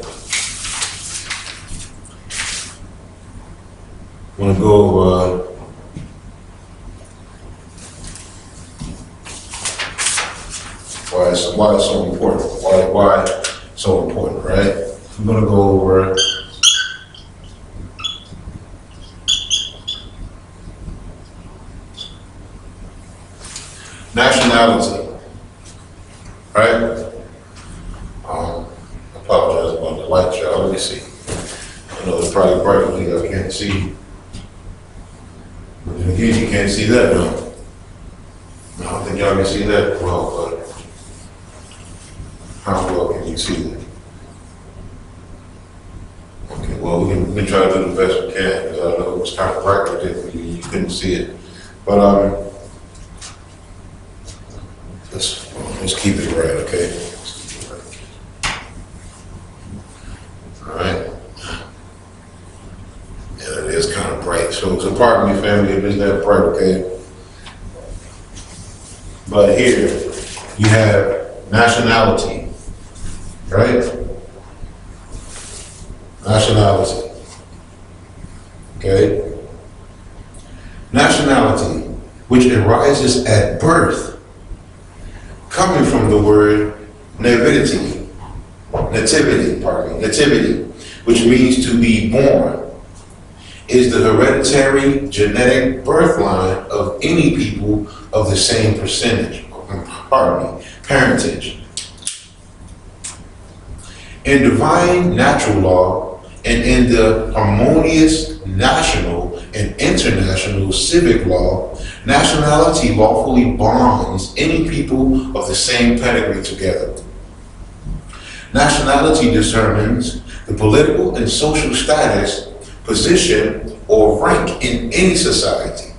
I want to go why it's so important. Why so important, right? I'm going to go over nationality, right? I apologize about the light, y'all. Let me see. I know it's probably bright when you can't see. Again, you can't see that, no. I don't think y'all can see that well, but how well can you see that? Okay, well, we can try to do the best we can, because I know it was kind of bright right there for you. You couldn't see it. But let's keep it right, okay? Let's keep it right. All right. Yeah, it is kind of bright. So pardon me, family, if it's that bright, okay? But here you have nationality, right? Nationality. Okay? Nationality, which arises at birth, coming from the word nativity, which means to be born, is the hereditary genetic birth line of any people of the same parentage. In divine natural law and in the harmonious national and international civic law, nationality lawfully bonds any people of the same pedigree together. Nationality determines the political and social status, position, or rank in any society.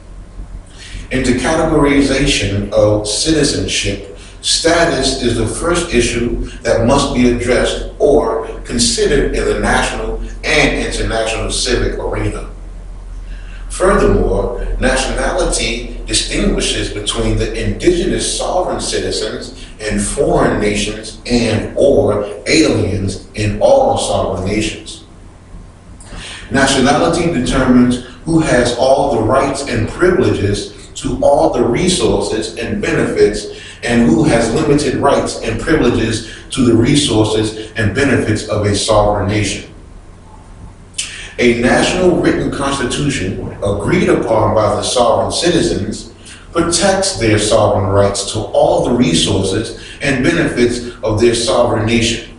Into categorization of citizenship, status is the first issue that must be addressed or considered in the national and international civic arena. Furthermore, nationality distinguishes between the indigenous sovereign citizens in foreign nations and/or aliens in all sovereign nations. Nationality determines who has all the rights and privileges to all the resources and benefits, and who has limited rights and privileges to the resources and benefits of a sovereign nation. A national written constitution agreed upon by the sovereign citizens protects their sovereign rights to all the resources and benefits of their sovereign nation,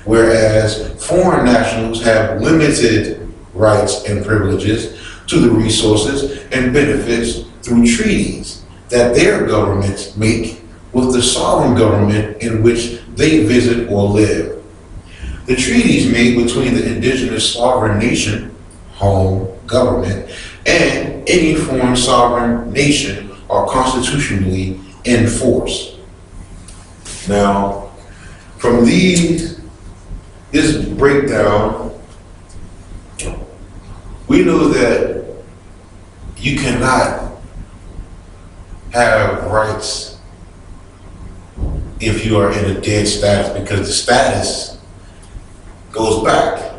whereas foreign nationals have limited rights and privileges to the resources and benefits through treaties that their governments make with the sovereign government in which they visit or live. The treaties made between the indigenous sovereign nation, home government, and any foreign sovereign nation are constitutionally in force. Now, from this breakdown, we know that you cannot have rights if you are in a dead status, because the status goes back,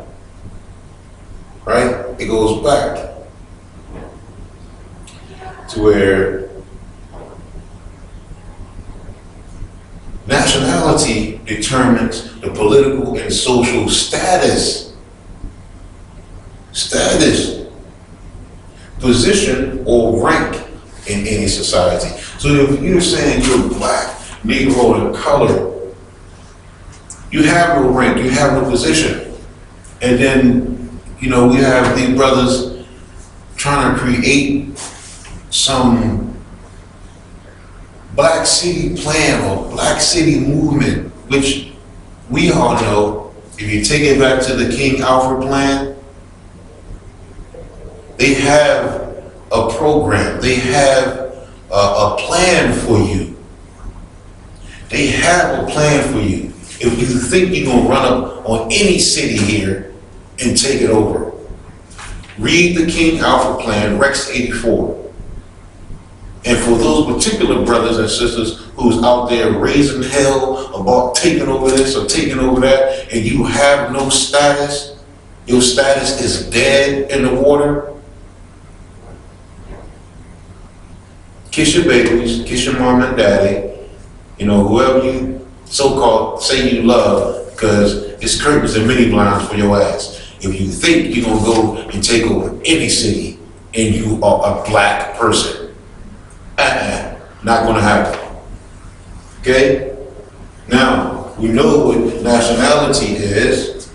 right? It goes back to where nationality determines the political and social status, position, or rank in any society. So if you're saying you're black, Negro, and color, you have no rank, you have no position. And then, we have these brothers trying to create some Black City plan or Black City movement, which we all know, if you take it back to the King Alfred plan, they have a program, they have a plan for you. They have a plan for you. If you think you're gonna run up on any city here and take it over, read the King Alfred plan, Rex 84. And for those particular brothers and sisters who's out there raising hell about taking over this or taking over that, and you have no status, your status is dead in the water, kiss your babies, kiss your mom and daddy, whoever you so-called say you love, because it's curtains and mini blinds for your ass. If you think you're gonna go and take over any city and you are a black person, not gonna happen. Okay? Now, we know what nationality is,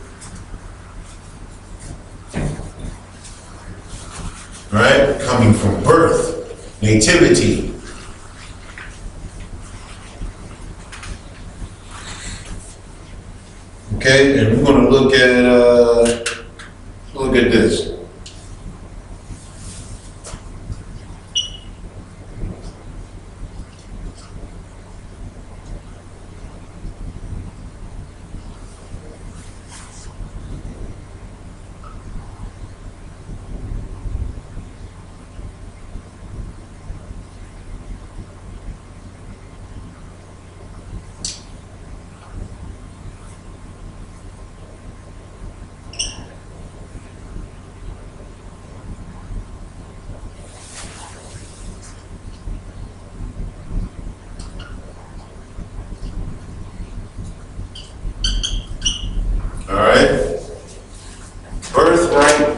right? Coming from birth, nativity. Okay, and we're gonna look at this.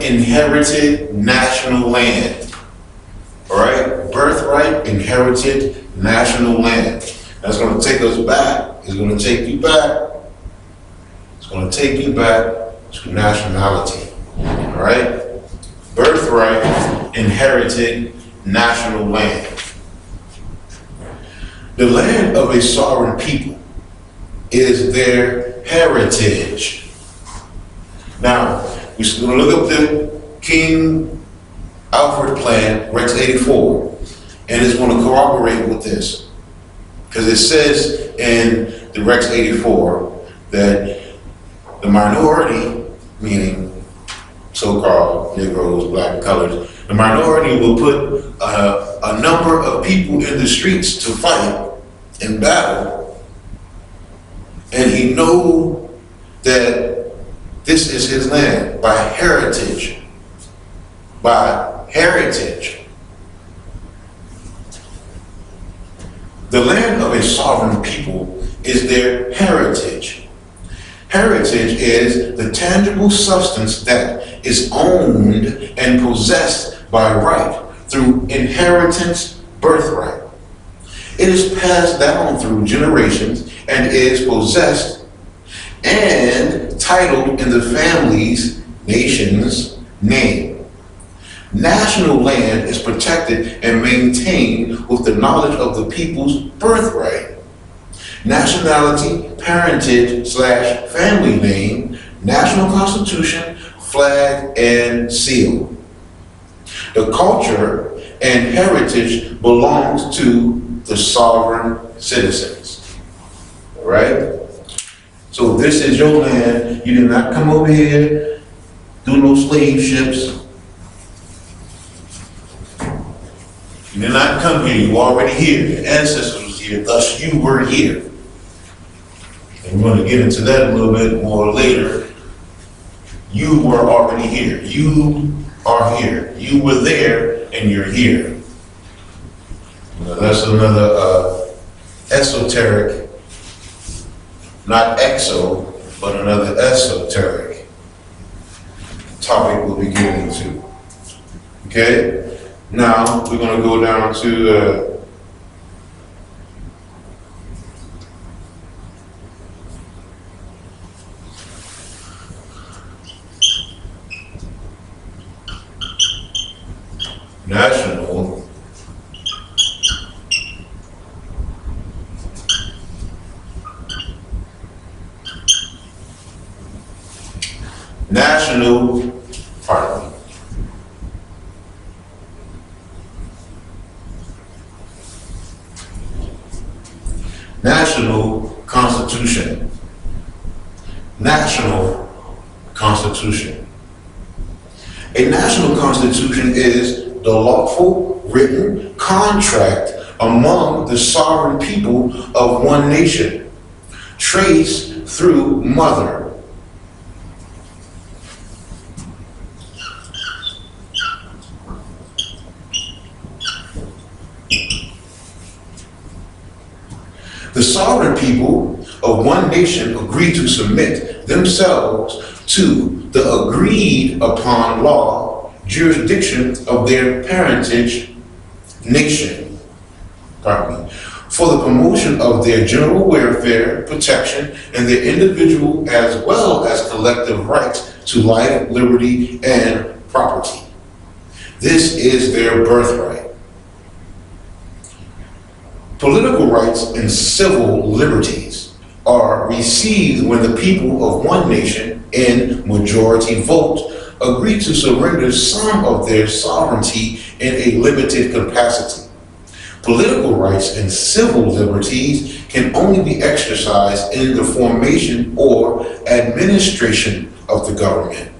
Inherited national land. All right? Birthright, inherited national land. That's going to take us back. It's going to take you back. It's going to take you back to nationality. All right? Birthright, inherited national land. The land of a sovereign people is their heritage. Now, we're going to look up the King Alfred plan, Rex 84, and it's going to corroborate with this. Because it says in the Rex 84 that the minority, meaning so-called Negroes, black, colored, the minority will put a number of people in the streets to fight in battle, and he know that this is his land by heritage. By heritage. The land of a sovereign people is their heritage. Heritage is the tangible substance that is owned and possessed by right through inheritance, birthright. It is passed down through generations and is possessed and titled in the family's, nation's name. National land is protected and maintained with the knowledge of the people's birthright nationality, parentage slash family name, national constitution, flag, and seal. The culture and heritage belongs to the sovereign citizens. All right? So this is your land. You did not come over here, do no slave ships. You did not come here, you were already here. Your ancestors was here, thus you were here. And we're going to get into that a little bit more later. You were already here. You are here. You were there and you're here. Now that's another esoteric, not exo, but another esoteric topic we'll be getting into. Okay? Now we're going to go down to national pardon me. National Constitution. National Constitution. A national constitution is the lawful written contract among the sovereign people of one nation, traced through mother. The sovereign people of one nation agree to submit themselves to the agreed upon law jurisdiction of their parentage nation, for the promotion of their general welfare, protection, and their individual as well as collective rights to life, liberty, and property. This is their birthright. Political rights and civil liberties are received when the people of one nation in majority vote agree to surrender some of their sovereignty in a limited capacity. Political rights and civil liberties can only be exercised in the formation or administration of the government.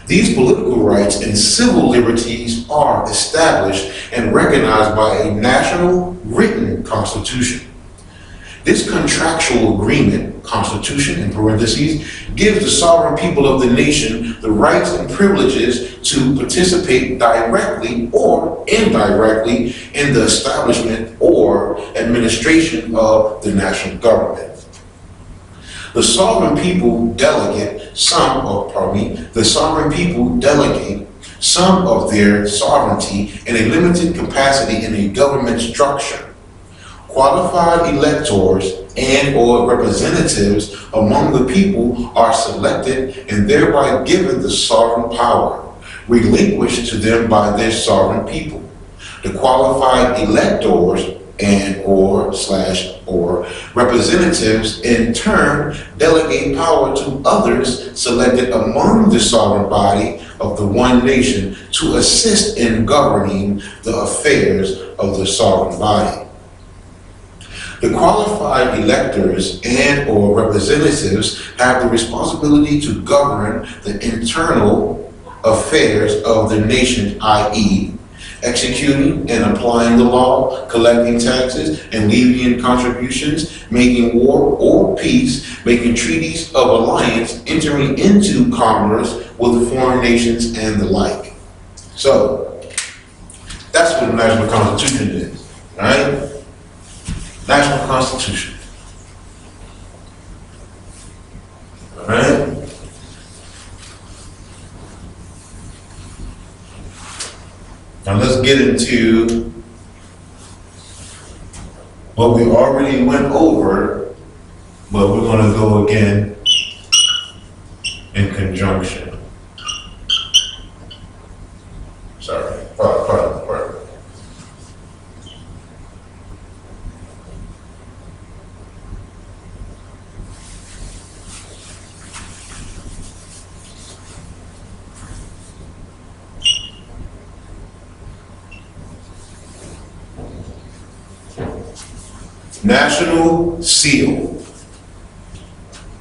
These political rights and civil liberties are established and recognized by a national written constitution. This contractual agreement, constitution in parentheses, gives the sovereign people of the nation the rights and privileges to participate directly or indirectly in the establishment or administration of the national government. The sovereign people delegate some of their sovereignty in a limited capacity in a government structure. Qualified electors and or representatives among the people are selected and thereby given the sovereign power, relinquished to them by their sovereign people. The qualified electors and or representatives in turn delegate power to others selected among the sovereign body of the one nation to assist in governing the affairs of the sovereign body. The qualified electors and or representatives have the responsibility to govern the internal affairs of the nation, i.e., executing and applying the law, collecting taxes and levying contributions, making war or peace, making treaties of alliance, entering into commerce with foreign nations, and the like. So, that's what the National Constitution is, right? National Constitution. All right? Now let's get into what we already went over, but we're going to go again in conjunction. Sorry, pardon. National seal.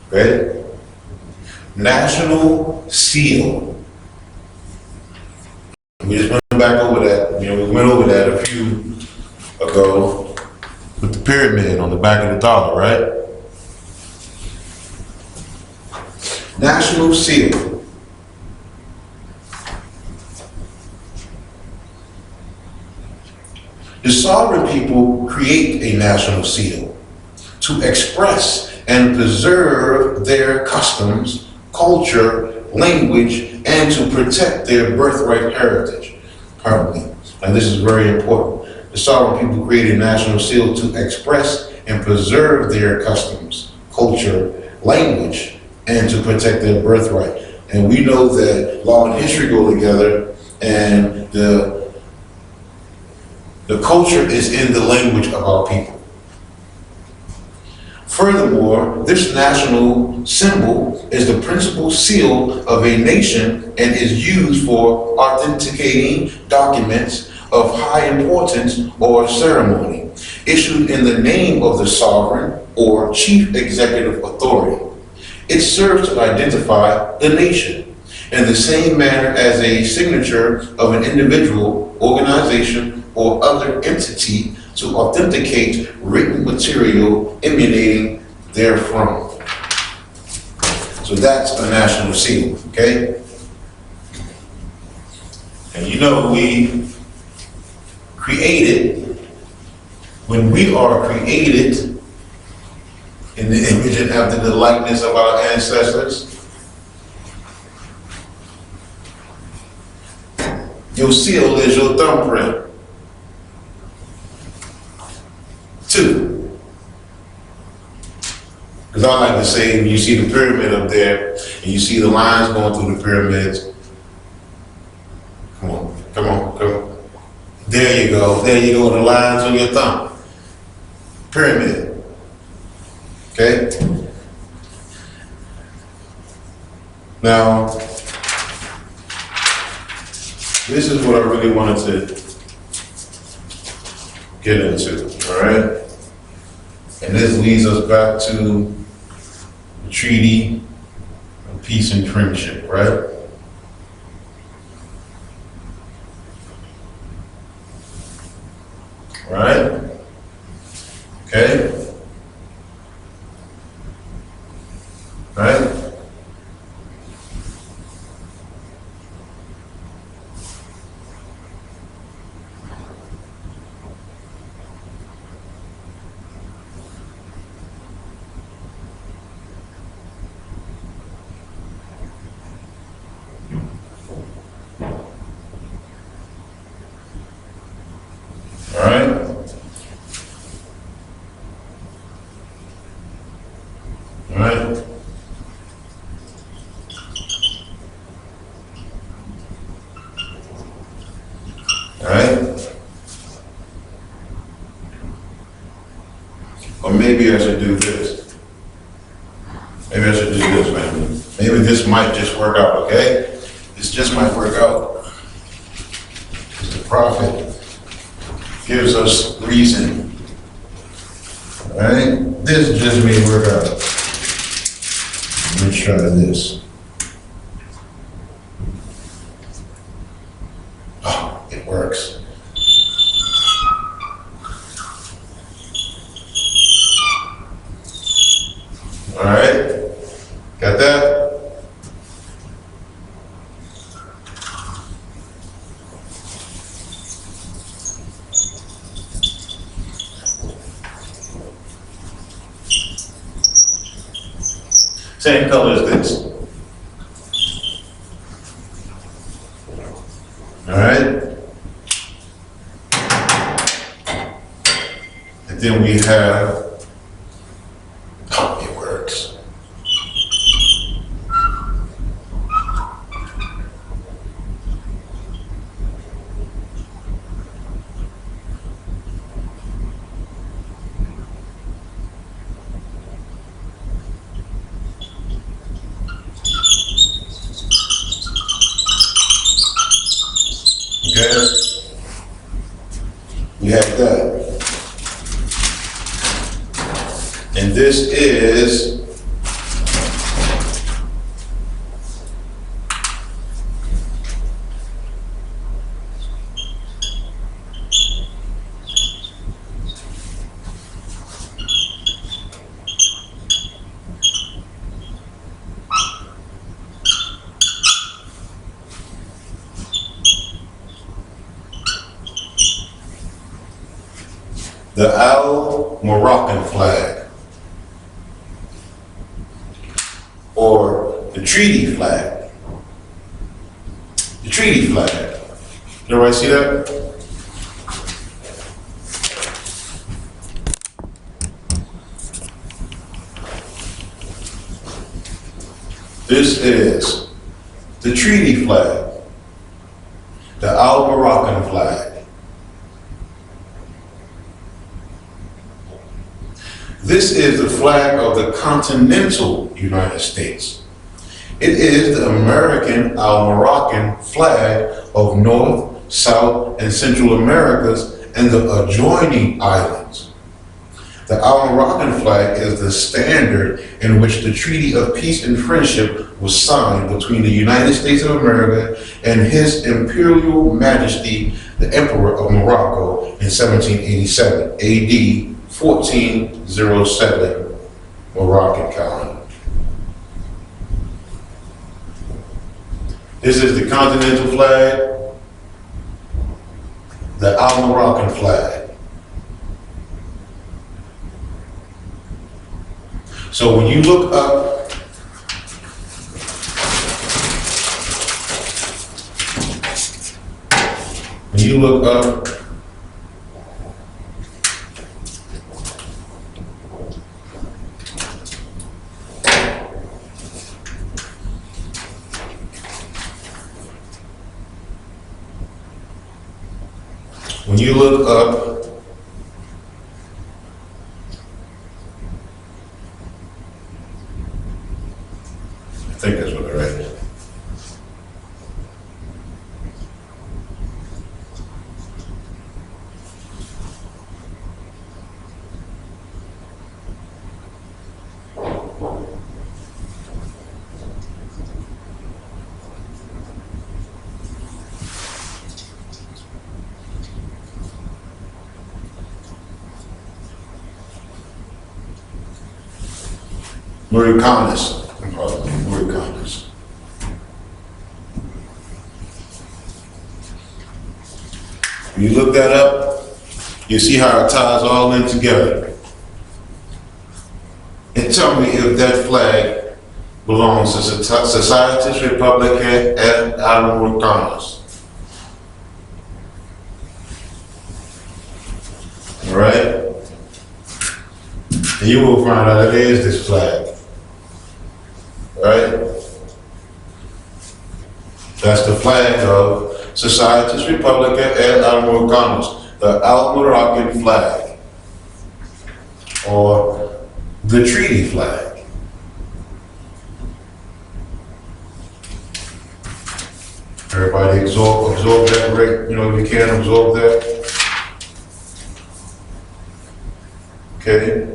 Right? National seal. We just went back over that. We went over that a few ago with the pyramid on the back of the dollar, right? National seal. The sovereign people create a national seal to express and preserve their customs, culture, language, and to protect their birthright heritage. Permanently. And this is very important. The sovereign people create a national seal to express and preserve their customs, culture, language, and to protect their birthright. And we know that law and history go together, and the culture is in the language of our people. Furthermore, this national symbol is the principal seal of a nation and is used for authenticating documents of high importance or ceremony, issued in the name of the sovereign or chief executive authority. It serves to identify the nation in the same manner as a signature of an individual, organization, or other entity to authenticate written material emanating therefrom. So that's a national seal, okay? And we created, when we are created in the image and after the likeness of our ancestors, your seal is your thumbprint. 2. Because I like to say, when you see the pyramid up there, and you see the lines going through the pyramids, come on. There you go, the lines on your thumb. Pyramid. Okay? Now, this is what I really wanted to get into, all right? And this leads us back to the Treaty of Peace and Friendship, right? Right? Okay? Right? Or maybe I should do this. Maybe I should do this, man. Maybe this might just work out, okay? This just might work out. Because the prophet gives us reason. All right? This just may work out. Let me try this. Oh, it works. All right, got that? Same color as this. All right. And then we have, it works. Okay, we have that. And this is the Al-Moroccan flag, or the treaty flag. The treaty flag. Everybody see that? This is the treaty flag, the Al-Moroccan flag. This is the flag of the continental United States. It is the American Al-Moroccan flag of North, South, and Central Americas and the adjoining islands. The Al-Moroccan flag is the standard in which the Treaty of Peace and Friendship was signed between the United States of America and His Imperial Majesty, the Emperor of Morocco in 1787, AD 1407 Moroccan calendar. This is the continental flag, the Al-Moroccan flag. So when you look up I think that's what I read. Americanus. Americanus. When you look that up, you see how it ties all in together. And tell me if that flag belongs to Societas Republicae et Americanas. All right? And you will find out it is this flag. Right? That's the flag of Societas Republicae et Americanas, the Al-Moroccan flag, or the treaty flag. Everybody absorb that, right? You know, if you can absorb that. Okay.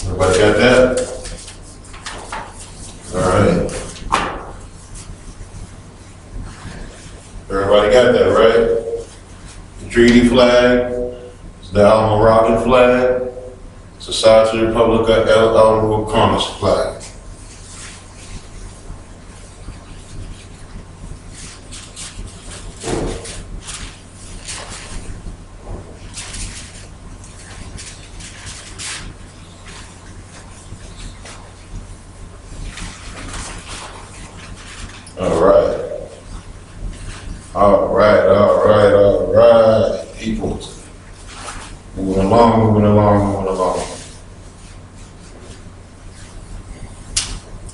Everybody got that? All right. Everybody got that, right? The treaty flag, the Al-Moroccan flag, Society Republica et Americanas flag. All right, people. Moving along.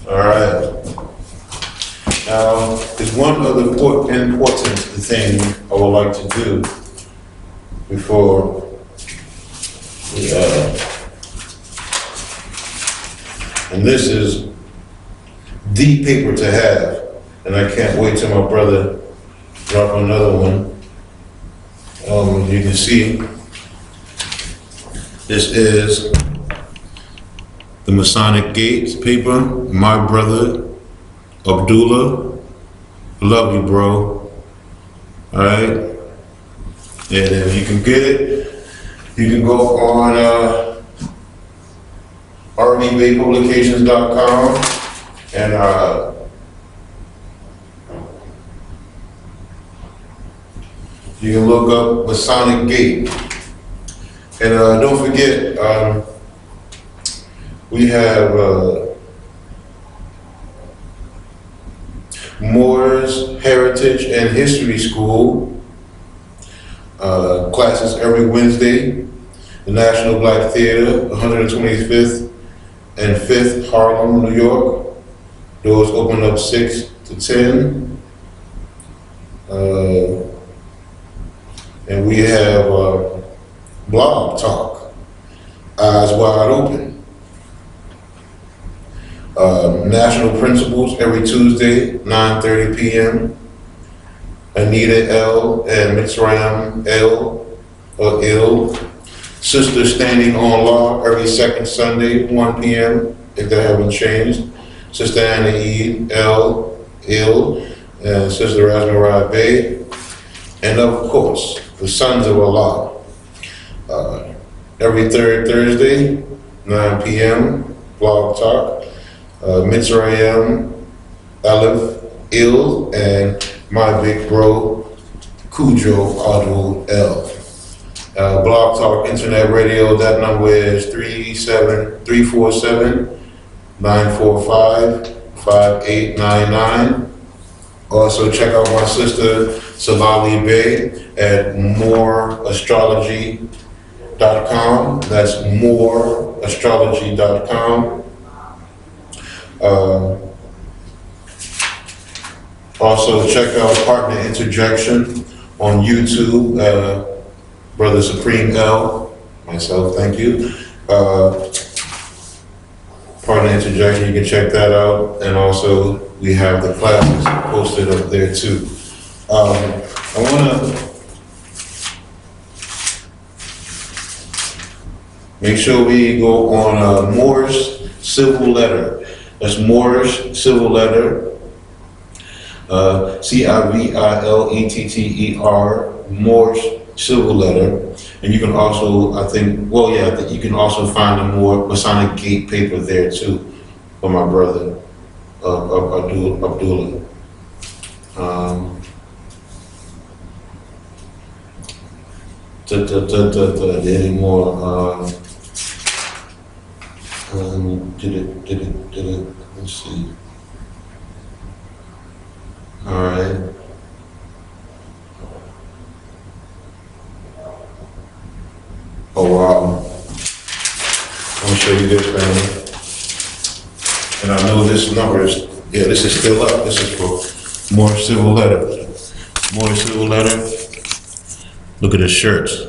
All right. Now, there's one other important thing I would like to do before we, and this is the paper to have, and I can't wait till my brother drop another one. You can see, this is the Masonic Gates paper. My brother, Abdullah. Love you, bro. Alright? And if you can get it, you can go on rvbaypublications.com and you can look up Masonic Gate. And don't forget, we have Moor's Heritage and History School classes every Wednesday. The National Black Theater, 125th and 5th, Harlem, New York. Doors open up 6 to 10. And we have Blog Talk, Eyes Wide Open. National Principles every Tuesday, 9:30 p.m. Anita L. and Mitzrayim L. or Il. Sister Standing on Law every second Sunday, 1 p.m. if they haven't changed. Sister Anna E. L. Il. and Sister Asmarai Bay. And of course, the Sons of Allah. Every third Thursday, 9 p.m. Blog Talk. Mitzrayim, Aleph, Il, and my big bro, Cujo Adul L. Blog Talk Internet Radio, that number is 347-945-5899. Also check out my sister, Salali Bay, at moorastrology.com. That's moorastrology.com. Also check out Partner Interjection on YouTube, Brother Supreme L, myself, thank you. Partner Interjection, you can check that out. And also we have the classes posted up there too. I wanna make sure we go on Moorish Civil Letter. That's Moorish Civil Letter, Civiletter, Moorish Civil Letter. And you can also, I think you can also find a more Masonic Gate paper there too, for my brother, Abdullah. Any more? Did it, let's see. All right. Oh, wow. Let me show you this, family. And I know this number is, this is still up. This is for more civil letter. More civil letter. Look at the shirts.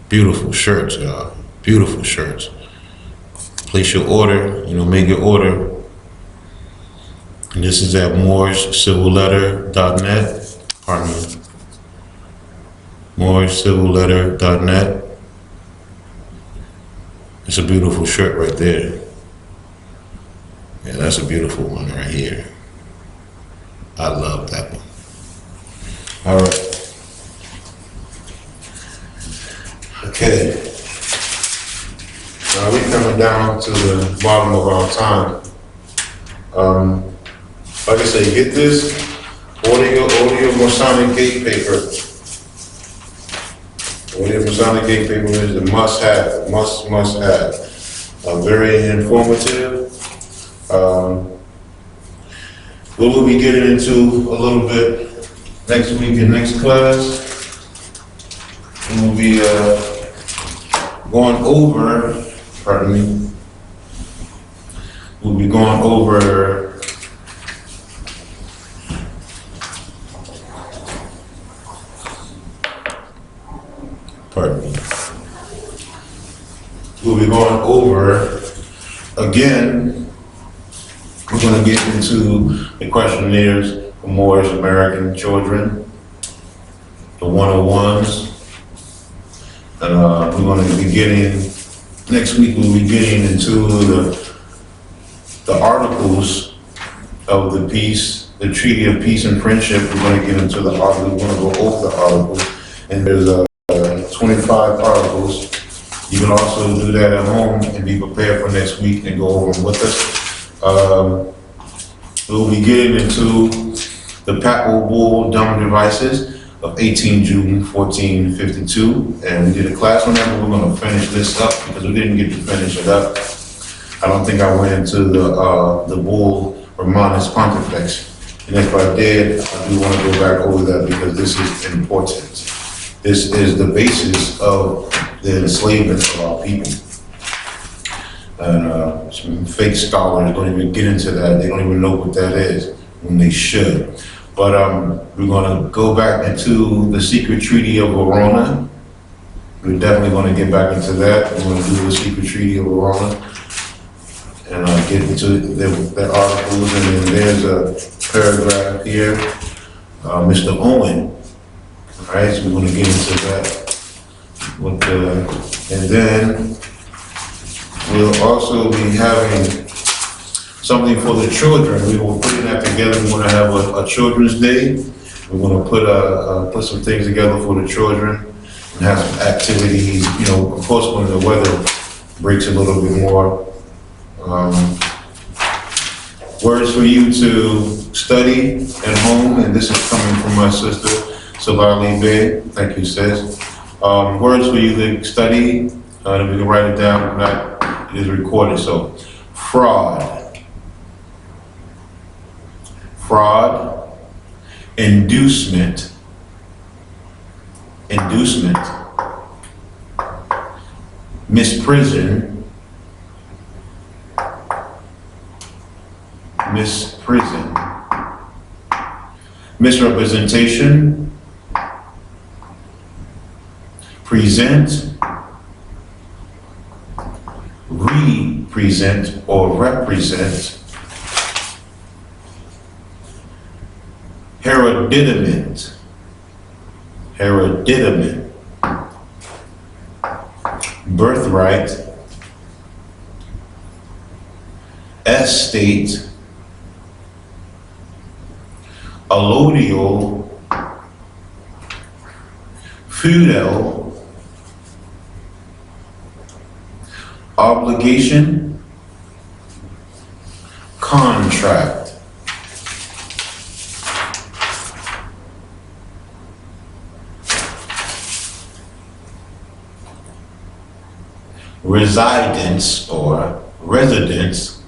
Beautiful shirts, y'all. Beautiful shirts. Place your order, make your order. And this is at moorishciviletter.net. Pardon me. moorishciviletter.net. It's a beautiful shirt right there. Yeah, that's a beautiful one right here. I love that one. All right. Okay. Now we're coming down to the bottom of our time. Like I say, get this, order your Masonic Gate paper. Order your Masonic Gate paper is a must have. Very informative. We'll be getting into a little bit next week in next class. We'll be going over, pardon me, we'll be going over we'll be going over again. We're going to get into the questionnaires for Moorish American children. 101s. And we're going to be getting, next week we'll be getting into the articles of the peace, the Treaty of Peace and Friendship. We're going to get into the articles, we're going to go over the articles. And there's 25 articles. You can also do that at home and be prepared for next week and go over them with us. We'll be getting into the Papal Bull Dumb Devices of 18 June 1452, and we did a class on that, but we're going to finish this up because we didn't get to finish it up. I don't think I went into the Bull Romanus Pontifex, and if I did, I do want to go back over that because this is important. This is the basis of the enslavement of our people. And some fake scholars don't even get into that. They don't even know what that is when they should. But we're going to go back into the secret treaty of Verona. We're definitely going to get back into that. We're going to do the secret treaty of Verona and get into the articles. And then there's a paragraph here, Mr. Owen. All right, so we're going to get into that. And then we'll also be having something for the children. We will put that together. We're going to have a Children's Day. We're going to put some things together for the children and have some activities. You know, of course, when the weather breaks a little bit more. Words for you to study at home, and this is coming from my sister, Salali Bey. Thank you, sis. Words for you to study, and we can write it down. If not, it is recorded. So, fraud. Fraud, inducement, misprision, misrepresentation, present, represent or represent, hereditament, birthright, estate, allodial, feudal, obligation, contract. Residence or residence,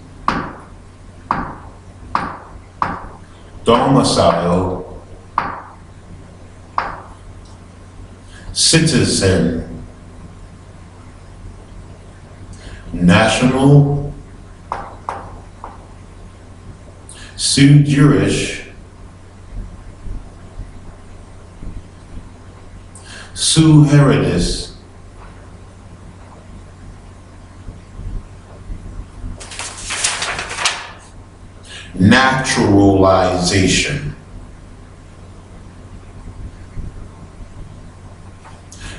domicile, citizen, national, sui juris, sui heredis, naturalization,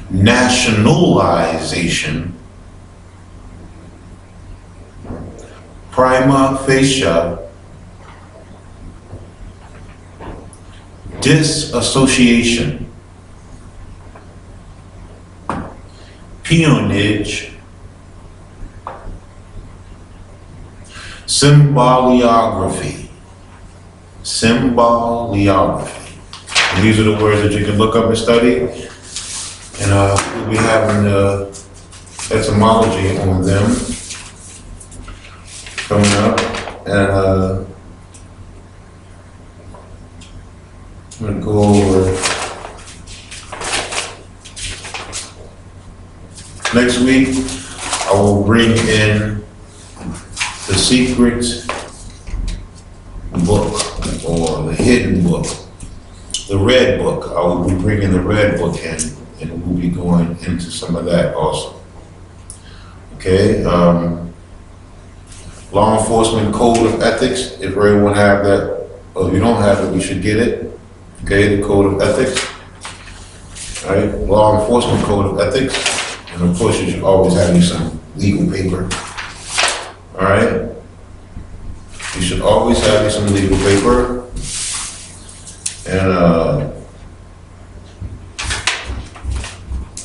nationalization, prima facie, disassociation, peonage, symboliography. And these are the words that you can look up and study. And we'll be having etymology on them coming up. And I'm going to go over next week. I will bring in the secret book or the hidden book, the red book. I will be bringing the red book in, and we'll be going into some of that also. Okay, law enforcement code of ethics. If everyone have that, or if you don't have it, we should get it. Okay, the code of ethics. right? Law enforcement code of ethics, and of course you should always have you some legal paper, all right? You should always have you some legal paper, and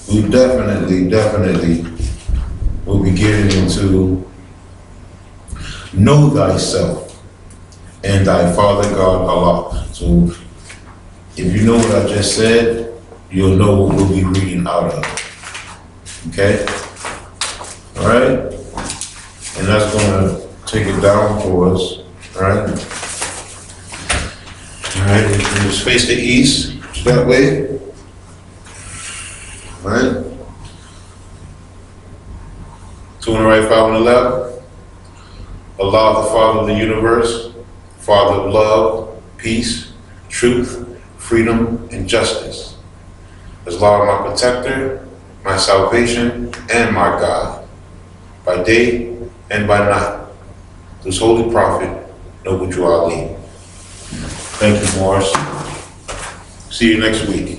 we definitely will be getting into know thyself and thy Father God Allah. So if you know what I just said, you'll know what we'll be reading out of. Okay? All right? And that's going to take it down for us. All right? All right, and just face the east, that way. All right? Two on the right, five on the left. Allah, the Father of the universe, Father of love, peace, truth, freedom, and justice. Allah, my protector, my salvation, and my God, by day and by night. This holy prophet, Noble Ali. Thank you, Morris. See you next week.